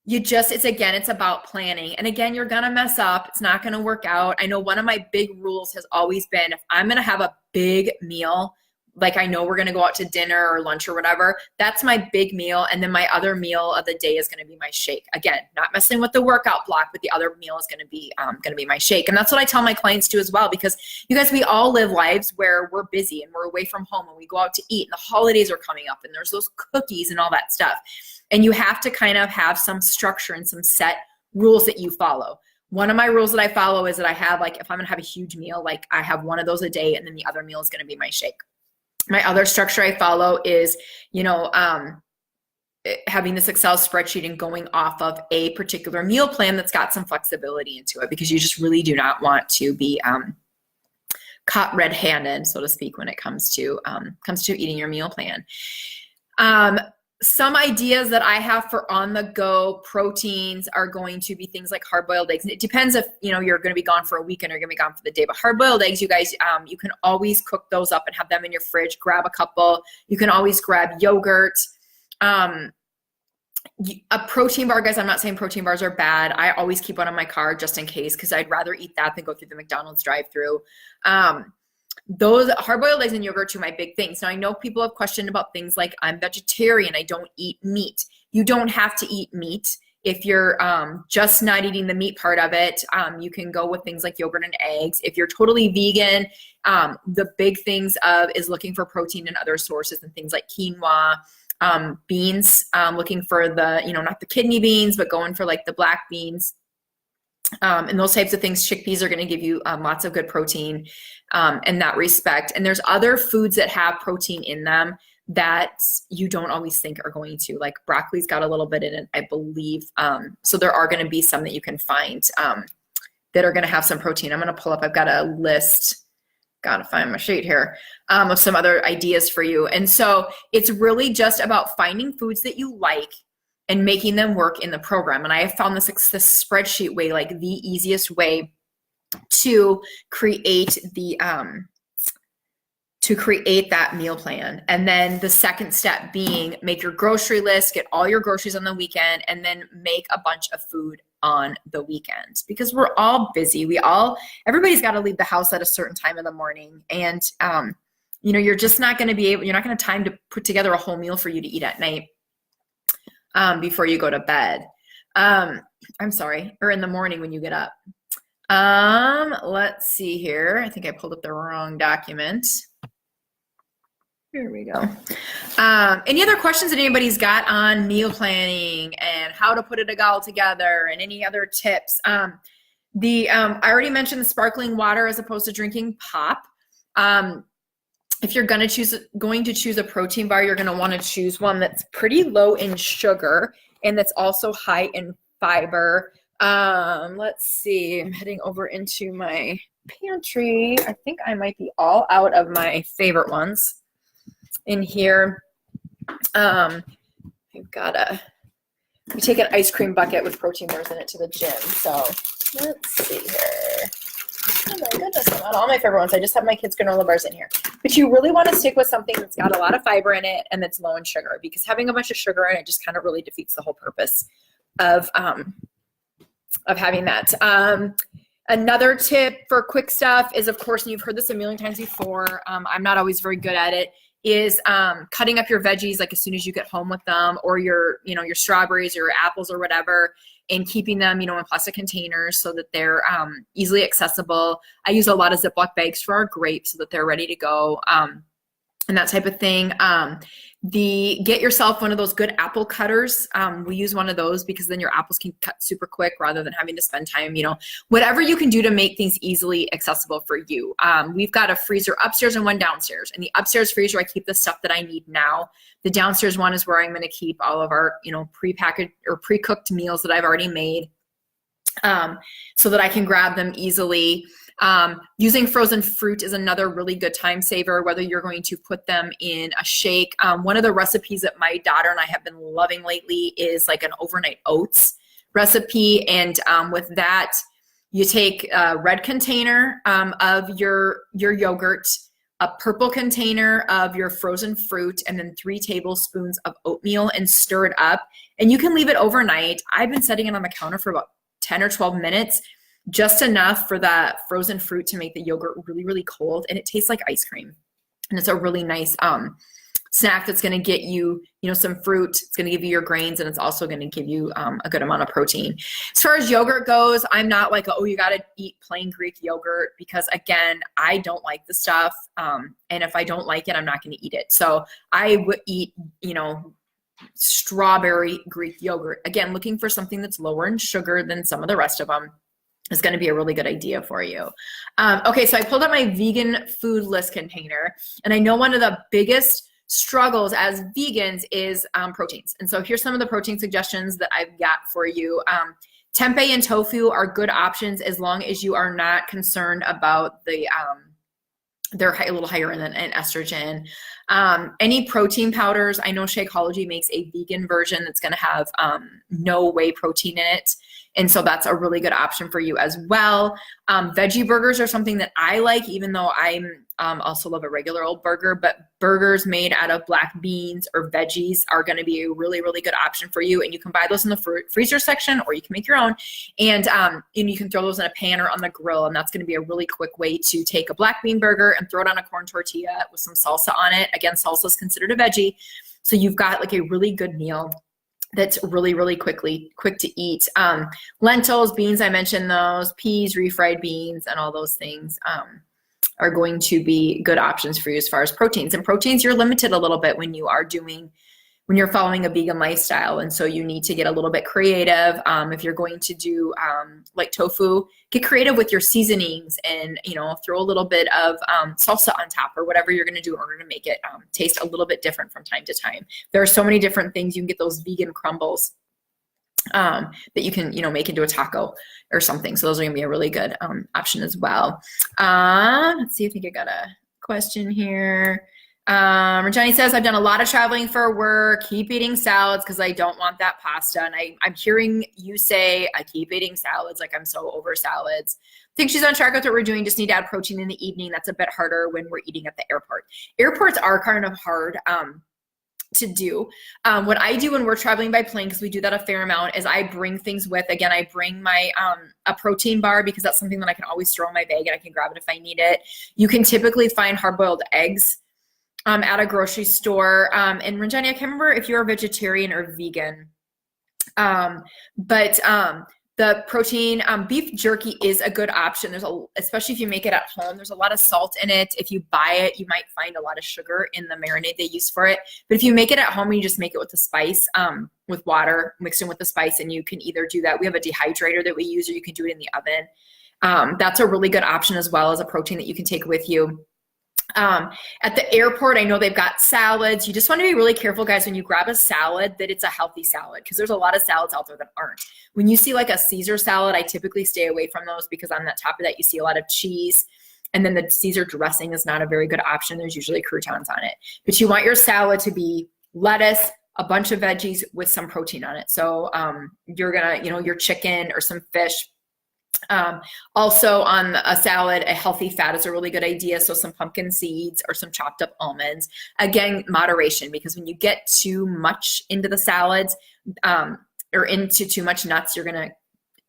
S1: it's about planning. And again, you're going to mess up. It's not going to work out. I know one of my big rules has always been, if I'm going to have a big meal, like I know we're going to go out to dinner or lunch or whatever, that's my big meal. And then my other meal of the day is going to be my shake. Again, not messing with the workout block, but the other meal is going to be my shake. And that's what I tell my clients too as well, because you guys, we all live lives where we're busy and we're away from home and we go out to eat and the holidays are coming up and there's those cookies and all that stuff. And you have to kind of have some structure and some set rules that you follow. One of my rules that I follow is that I have, like, if I'm going to have a huge meal, like I have one of those a day and then the other meal is going to be my shake. My other structure I follow is, having this Excel spreadsheet and going off of a particular meal plan that's got some flexibility into it, because you just really do not want to be caught red-handed, so to speak, when it comes to eating your meal plan. Some ideas that I have for on-the-go proteins are going to be things like hard-boiled eggs. And it depends if, you're going to be gone for a weekend or you're going to be gone for the day. But hard-boiled eggs, you guys, you can always cook those up and have them in your fridge. Grab a couple. You can always grab yogurt. A protein bar, guys, I'm not saying protein bars are bad. I always keep one on my car just in case, because I'd rather eat that than go through the McDonald's drive-through. Those hard-boiled eggs and yogurt are my big things. Now, I know people have questioned about things like, I'm vegetarian, I don't eat meat. You don't have to eat meat. If you're just not eating the meat part of it, you can go with things like yogurt and eggs. If you're totally vegan, the big things is looking for protein in other sources and things like quinoa, beans, looking for the, not the kidney beans, but going for like the black beans. And those types of things. Chickpeas are going to give you lots of good protein in that respect. And there's other foods that have protein in them that you don't always think are going to, like broccoli's got a little bit in it, I believe. So there are going to be some that you can find that are going to have some protein. I'm going to pull up, I've got a list, got to find my sheet here, of some other ideas for you. And so it's really just about finding foods that you like and making them work in the program. And I have found this spreadsheet way, like the easiest way to create that meal plan. And then the second step being, make your grocery list, get all your groceries on the weekend, and then make a bunch of food on the weekends, because we're all busy. Everybody's got to leave the house at a certain time in the morning. And, you're just not going to you're not going to have time to put together a whole meal for you to eat at night. Before you go to bed. Or in the morning when you get up. Let's see here. I think I pulled up the wrong document. Here we go. Any other questions that anybody's got on meal planning and how to put it all together, and any other tips? I already mentioned the sparkling water as opposed to drinking pop. if you're going to choose a protein bar, you're going to want to choose one that's pretty low in sugar and that's also high in fiber. Let's see. I'm heading over into my pantry. I think I might be all out of my favorite ones in here. We take an ice cream bucket with protein bars in it to the gym. So let's see here. Oh my goodness, not all my favorite ones. I just have my kids' granola bars in here. But you really want to stick with something that's got a lot of fiber in it and that's low in sugar, because having a bunch of sugar in it just kind of really defeats the whole purpose of having that. Another tip for quick stuff is, of course, and you've heard this a million times before, I'm not always very good at it, is cutting up your veggies like as soon as you get home with them, or your strawberries or your apples or whatever, and keeping them, in plastic containers so that they're easily accessible. I use a lot of Ziploc bags for our grapes so that they're ready to go, and that type of thing. Get yourself one of those good apple cutters. We use one of those because then your apples can cut super quick rather than having to spend time, whatever you can do to make things easily accessible for you. We've got a freezer upstairs and one downstairs. In the upstairs freezer, I keep the stuff that I need now. The downstairs one is where I'm going to keep all of our, prepackaged or pre-cooked meals that I've already made, so that I can grab them easily. Using frozen fruit is another really good time saver, whether you're going to put them in a shake. One of the recipes that my daughter and I have been loving lately is like an overnight oats recipe. And with that, you take a red container of your yogurt, a purple container of your frozen fruit, and then 3 tablespoons of oatmeal, and stir it up. And you can leave it overnight. I've been setting it on the counter for about 10 or 12 minutes. Just enough for that frozen fruit to make the yogurt really, really cold, and it tastes like ice cream. And it's a really nice snack that's going to get you, some fruit. It's going to give you your grains, and it's also going to give you a good amount of protein. As far as yogurt goes, I'm not like, you got to eat plain Greek yogurt, because again, I don't like the stuff. And if I don't like it, I'm not going to eat it. So I would eat, strawberry Greek yogurt. Again, looking for something that's lower in sugar than some of the rest of them is going to be a really good idea for you. Okay, so I pulled up my vegan food list container, and I know one of the biggest struggles as vegans is proteins. And so here's some of the protein suggestions that I've got for you. Tempeh and tofu are good options as long as you are not concerned about they're a little higher in estrogen. Any protein powders, I know Shakeology makes a vegan version that's going to have no whey protein in it. And so that's a really good option for you as well. Veggie burgers are something that I like, even though I'm also love a regular old burger, but burgers made out of black beans or veggies are going to be a really, really good option for you. And you can buy those in the freezer section, or you can make your own. And you can throw those in a pan or on the grill. And that's going to be a really quick way to take a black bean burger and throw it on a corn tortilla with some salsa on it. Again, salsa is considered a veggie. So you've got like a really good meal that's really, really quick to eat. Lentils, beans, I mentioned those, peas, refried beans, and all those things are going to be good options for you as far as proteins. And proteins, you're limited a little bit when you're following a vegan lifestyle. And so you need to get a little bit creative. If you're going to do like tofu, get creative with your seasonings and, throw a little bit of salsa on top or whatever you're going to do in order to make it taste a little bit different from time to time. There are so many different things. You can get those vegan crumbles that you can, make into a taco or something. So those are going to be a really good option as well. Let's see, I think I got a question here. Johnny says, I've done a lot of traveling for work, keep eating salads because I don't want that pasta. And I'm hearing you say, I keep eating salads, like I'm so over salads. I think she's on track with what we're doing, just need to add protein in the evening. That's a bit harder when we're eating at the airport. Airports are kind of hard to do. What I do when we're traveling by plane, because we do that a fair amount, is I bring things with. Again, I bring my a protein bar because that's something that I can always throw in my bag and I can grab it if I need it. You can typically find hard-boiled eggs at a grocery store. And Ranjani, I can't remember if you're a vegetarian or vegan, but the protein, beef jerky is a good option. Especially if you make it at home, there's a lot of salt in it. If you buy it, you might find a lot of sugar in the marinade they use for it. But if you make it at home and you just make it with the spice, with water mixed in with the spice, and you can either do that. We have a dehydrator that we use, or you can do it in the oven. That's a really good option as well as a protein that you can take with you. At the airport, I know they've got salads. You just want to be really careful, guys, when you grab a salad that it's a healthy salad, because there's a lot of salads out there that aren't. When you see like a Caesar salad, I typically stay away from those because on the top of that, you see a lot of cheese. And then the Caesar dressing is not a very good option. There's usually croutons on it. But you want your salad to be lettuce, a bunch of veggies with some protein on it. So you're going to, your chicken or some fish. Also on a salad, a healthy fat is a really good idea. So some pumpkin seeds or some chopped up almonds. Again, moderation, because when you get too much into the salads or into too much nuts, you're going to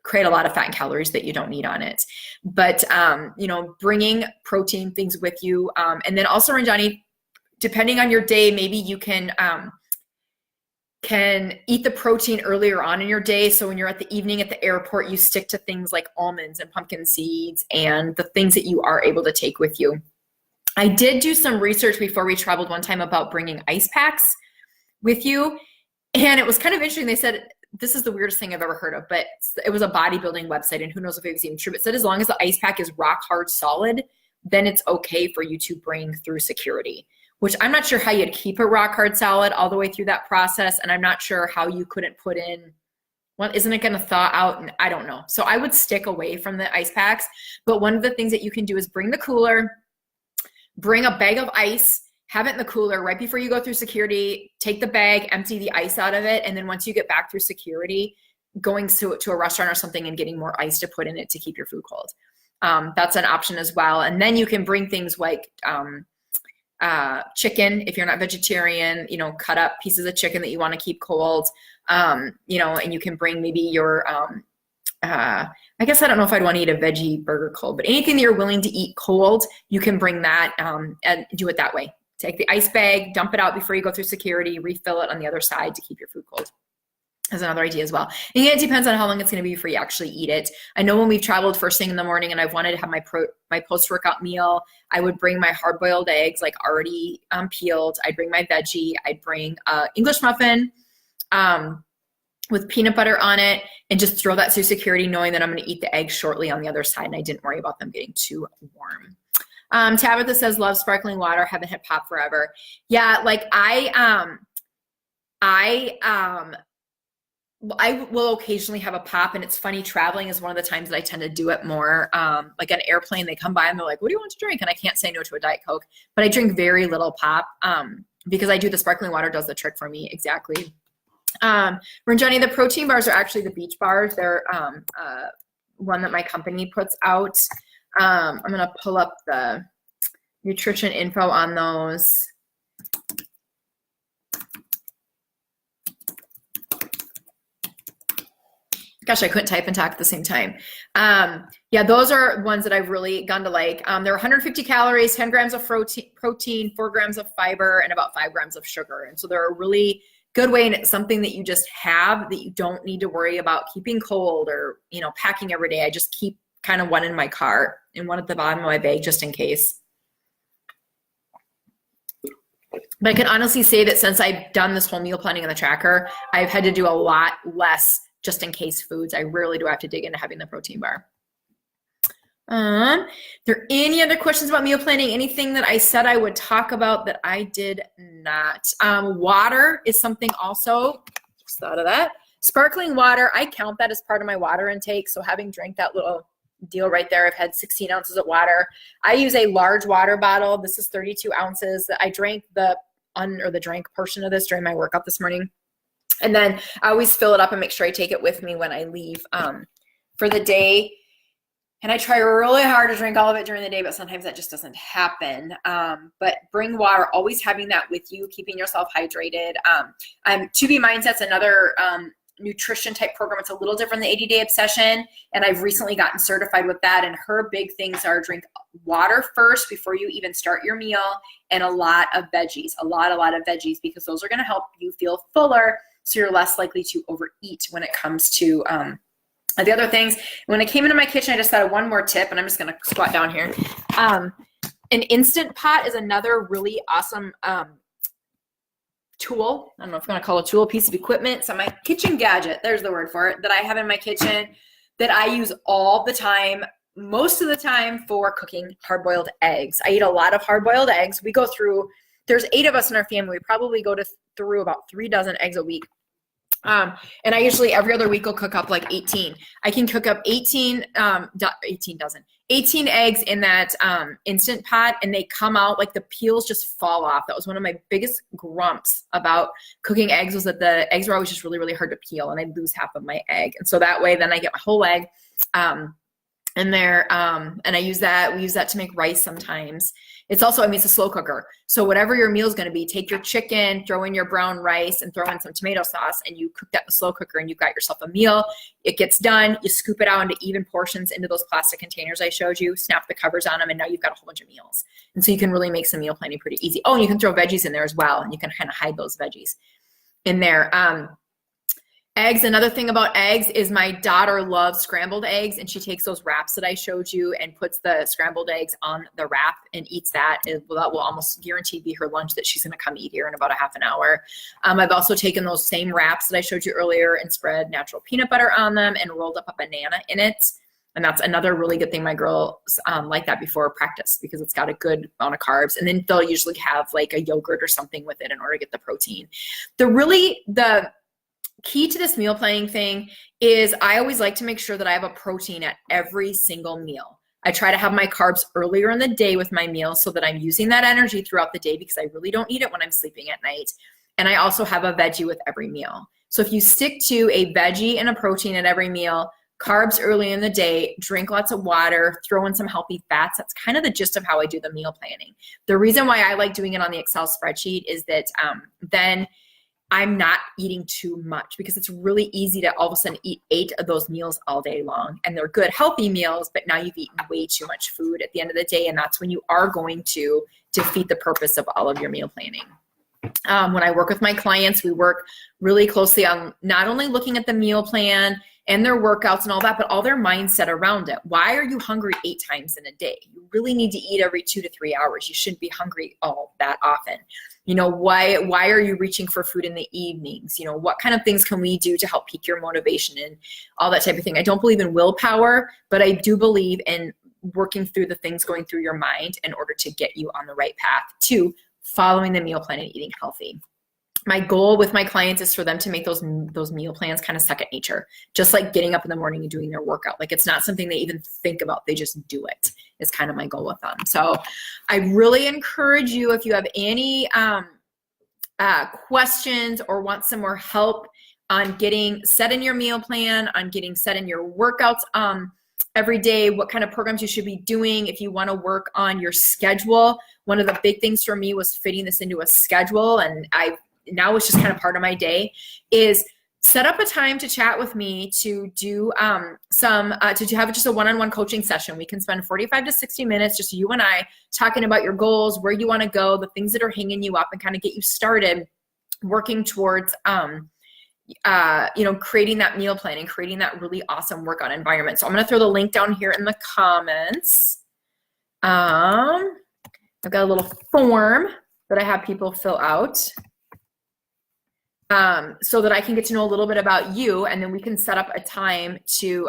S1: create a lot of fat and calories that you don't need on it. But, bringing protein things with you. And then also, Ranjani, depending on your day, maybe you can eat the protein earlier on in your day. So when you're at the evening at the airport, you stick to things like almonds and pumpkin seeds and the things that you are able to take with you. I did do some research before we traveled one time about bringing ice packs with you. And it was kind of interesting. They said, this is the weirdest thing I've ever heard of, but it was a bodybuilding website, and who knows if it was even true. It said as long as the ice pack is rock hard solid, then it's okay for you to bring through security, which I'm not sure how you'd keep a rock hard solid all the way through that process. And I'm not sure how you couldn't put in, well, isn't it going to thaw out? And I don't know. So I would stick away from the ice packs. But one of the things that you can do is bring the cooler, bring a bag of ice, have it in the cooler right before you go through security, take the bag, empty the ice out of it. And then once you get back through security, going to a restaurant or something and getting more ice to put in it to keep your food cold. That's an option as well. And then you can bring things like chicken, if you're not vegetarian, cut up pieces of chicken that you want to keep cold, and you can bring maybe your, I guess I don't know if I'd want to eat a veggie burger cold, but anything that you're willing to eat cold, you can bring that and do it that way. Take the ice bag, dump it out before you go through security, refill it on the other side to keep your food cold. That's another idea as well. And it depends on how long it's going to be before you actually eat it. I know when we've traveled first thing in the morning and I've wanted to have my post-workout meal, I would bring my hard-boiled eggs, like already peeled. I'd bring my veggie. I'd bring English muffin with peanut butter on it and just throw that through security, knowing that I'm going to eat the eggs shortly on the other side, and I didn't worry about them getting too warm. Tabitha says, love sparkling water, haven't had pop forever. Yeah, like I will occasionally have a pop, and it's funny, traveling is one of the times that I tend to do it more. Like an airplane, they come by and they're like, what do you want to drink? And I can't say no to a Diet Coke, but I drink very little pop because I do the sparkling water does the trick for me. Exactly. Ranjani, the protein bars are actually the Beach Bars. They're one that my company puts out. I'm going to pull up the nutrition info on those. Gosh, I couldn't type and talk at the same time. Yeah, those are ones that I've really gone to like. They're 150 calories, 10 grams of protein, 4 grams of fiber, and about 5 grams of sugar. And so they're a really good way, and it's something that you just have that you don't need to worry about keeping cold or, packing every day. I just keep kind of one in my car and one at the bottom of my bag just in case. But I can honestly say that since I've done this whole meal planning on the tracker, I've had to do a lot less just in case foods. I rarely do have to dig into having the protein bar. There any other questions about meal planning? Anything that I said I would talk about that I did not? Water is something also, just thought of that. Sparkling water, I count that as part of my water intake. So having drank that little deal right there, I've had 16 ounces of water. I use a large water bottle. This is 32 ounces. I drank the drank portion of this during my workout this morning. And then I always fill it up and make sure I take it with me when I leave for the day. And I try really hard to drink all of it during the day, but sometimes that just doesn't happen. But bring water, always having that with you, keeping yourself hydrated. 2B Mindset's another nutrition type program. It's a little different than 80-Day Obsession. And I've recently gotten certified with that. And her big things are drink water first before you even start your meal, and a lot of veggies, a lot of veggies, because those are going to help you feel fuller. So you're less likely to overeat when it comes to the other things. When I came into my kitchen, I just thought of one more tip, and I'm just going to squat down here. An Instant Pot is another really awesome tool. I don't know if I'm going to call it a tool, piece of equipment. So my kitchen gadget, there's the word for it, that I have in my kitchen that I use all the time most of the time for cooking hard-boiled eggs. I eat a lot of hard-boiled eggs. We go through, there's 8 of us in our family. We probably go through about 3 dozen eggs a week. And I usually every other week will cook up like 18. I can cook up 18 eggs in that Instant Pot, and they come out like the peels just fall off. That was one of my biggest grumps about cooking eggs, was that the eggs were always just really, really hard to peel, and I'd lose half of my egg. And so that way then I get my whole egg in there, and we use that to make rice sometimes. It's also, it's a slow cooker. So whatever your meal is going to be, take your chicken, throw in your brown rice, and throw in some tomato sauce, and you cook that in the slow cooker, and you've got yourself a meal. It gets done. You scoop it out into even portions into those plastic containers I showed you, snap the covers on them, and now you've got a whole bunch of meals. And so you can really make some meal planning pretty easy. Oh, and you can throw veggies in there as well, and you can kind of hide those veggies in there. Eggs, another thing about eggs is my daughter loves scrambled eggs, and she takes those wraps that I showed you and puts the scrambled eggs on the wrap and eats that. That will almost guaranteed be her lunch that she's going to come eat here in about a half an hour. I've also taken those same wraps that I showed you earlier and spread natural peanut butter on them and rolled up a banana in it. And that's another really good thing. My girls like that before practice because it's got a good amount of carbs. And then they'll usually have like a yogurt or something with it in order to get the protein. The key to this meal planning thing is I always like to make sure that I have a protein at every single meal. I try to have my carbs earlier in the day with my meals so that I'm using that energy throughout the day because I really don't need it when I'm sleeping at night. And I also have a veggie with every meal. So if you stick to a veggie and a protein at every meal, carbs early in the day, drink lots of water, throw in some healthy fats, that's kind of the gist of how I do the meal planning. The reason why I like doing it on the Excel spreadsheet is that then I'm not eating too much because it's really easy to all of a sudden eat 8 of those meals all day long. And they're good, healthy meals, but now you've eaten way too much food at the end of the day. And that's when you are going to defeat the purpose of all of your meal planning. When I work with my clients, we work really closely on not only looking at the meal plan and their workouts and all that, but all their mindset around it. Why are you hungry 8 times in a day? You really need to eat every 2 to 3 hours. You shouldn't be hungry all that often. You know, why are you reaching for food in the evenings? You know, what kind of things can we do to help pique your motivation and all that type of thing? I don't believe in willpower, but I do believe in working through the things going through your mind in order to get you on the right path to following the meal plan and eating healthy. My goal with my clients is for them to make those meal plans kind of second nature, just like getting up in the morning and doing their workout. Like it's not something they even think about. They just do it is kind of my goal with them. So I really encourage you, if you have any questions or want some more help on getting set in your meal plan, on getting set in your workouts every day, what kind of programs you should be doing, if you want to work on your schedule. One of the big things for me was fitting this into a schedule, and now it's just kind of part of my day, is set up a time to chat with me to do to have just a one-on-one coaching session. We can spend 45 to 60 minutes, just you and I, talking about your goals, where you want to go, the things that are hanging you up, and kind of get you started working towards creating that meal plan and creating that really awesome workout environment. So I'm going to throw the link down here in the comments. I've got a little form that I have people fill out. So that I can get to know a little bit about you, and then we can set up a time to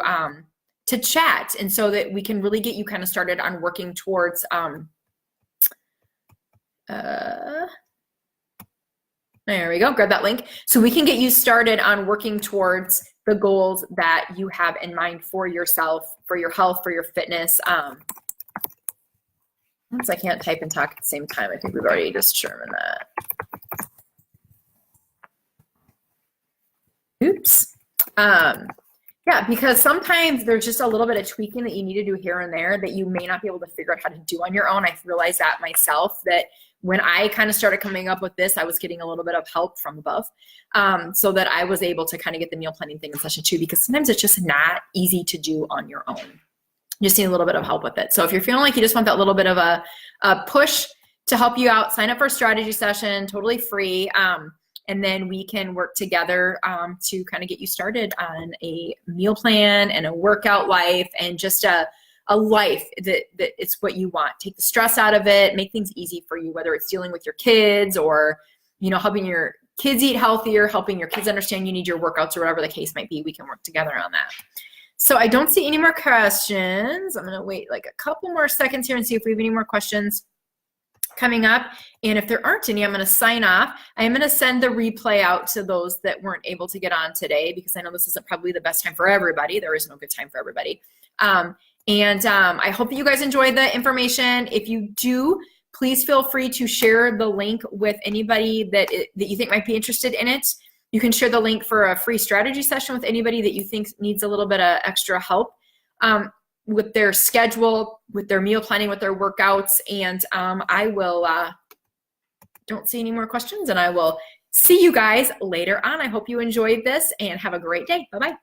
S1: chat, and so that we can really get you kind of started on working towards there we go, grab that link. So we can get you started on working towards the goals that you have in mind for yourself, for your health, for your fitness. Once I can't type and talk at the same time, I think we've already determined that. Oops. Yeah, because sometimes there's just a little bit of tweaking that you need to do here and there that you may not be able to figure out how to do on your own. I've realized that myself, that when I kind of started coming up with this, I was getting a little bit of help from above, so that I was able to kind of get the meal planning thing in session 2, because sometimes it's just not easy to do on your own. You just need a little bit of help with it. So if you're feeling like you just want that little bit of a push to help you out, sign up for a strategy session, totally free. And then we can work together to kind of get you started on a meal plan and a workout life, and just a life that it's what you want. Take the stress out of it, make things easy for you, whether it's dealing with your kids or, helping your kids eat healthier, helping your kids understand you need your workouts, or whatever the case might be. We can work together on that. So I don't see any more questions. I'm going to wait like a couple more seconds here and see if we have any more questions coming up. And if there aren't any, I'm going to sign off. I am going to send the replay out to those that weren't able to get on today, because I know this isn't probably the best time for everybody. There is no good time for everybody. I hope that you guys enjoyed the information. If you do, please feel free to share the link with anybody that you think might be interested in it. You can share the link for a free strategy session with anybody that you think needs a little bit of extra help with their schedule, with their meal planning, with their workouts. And I will, don't see any more questions, and I will see you guys later on. I hope you enjoyed this and have a great day. Bye-bye.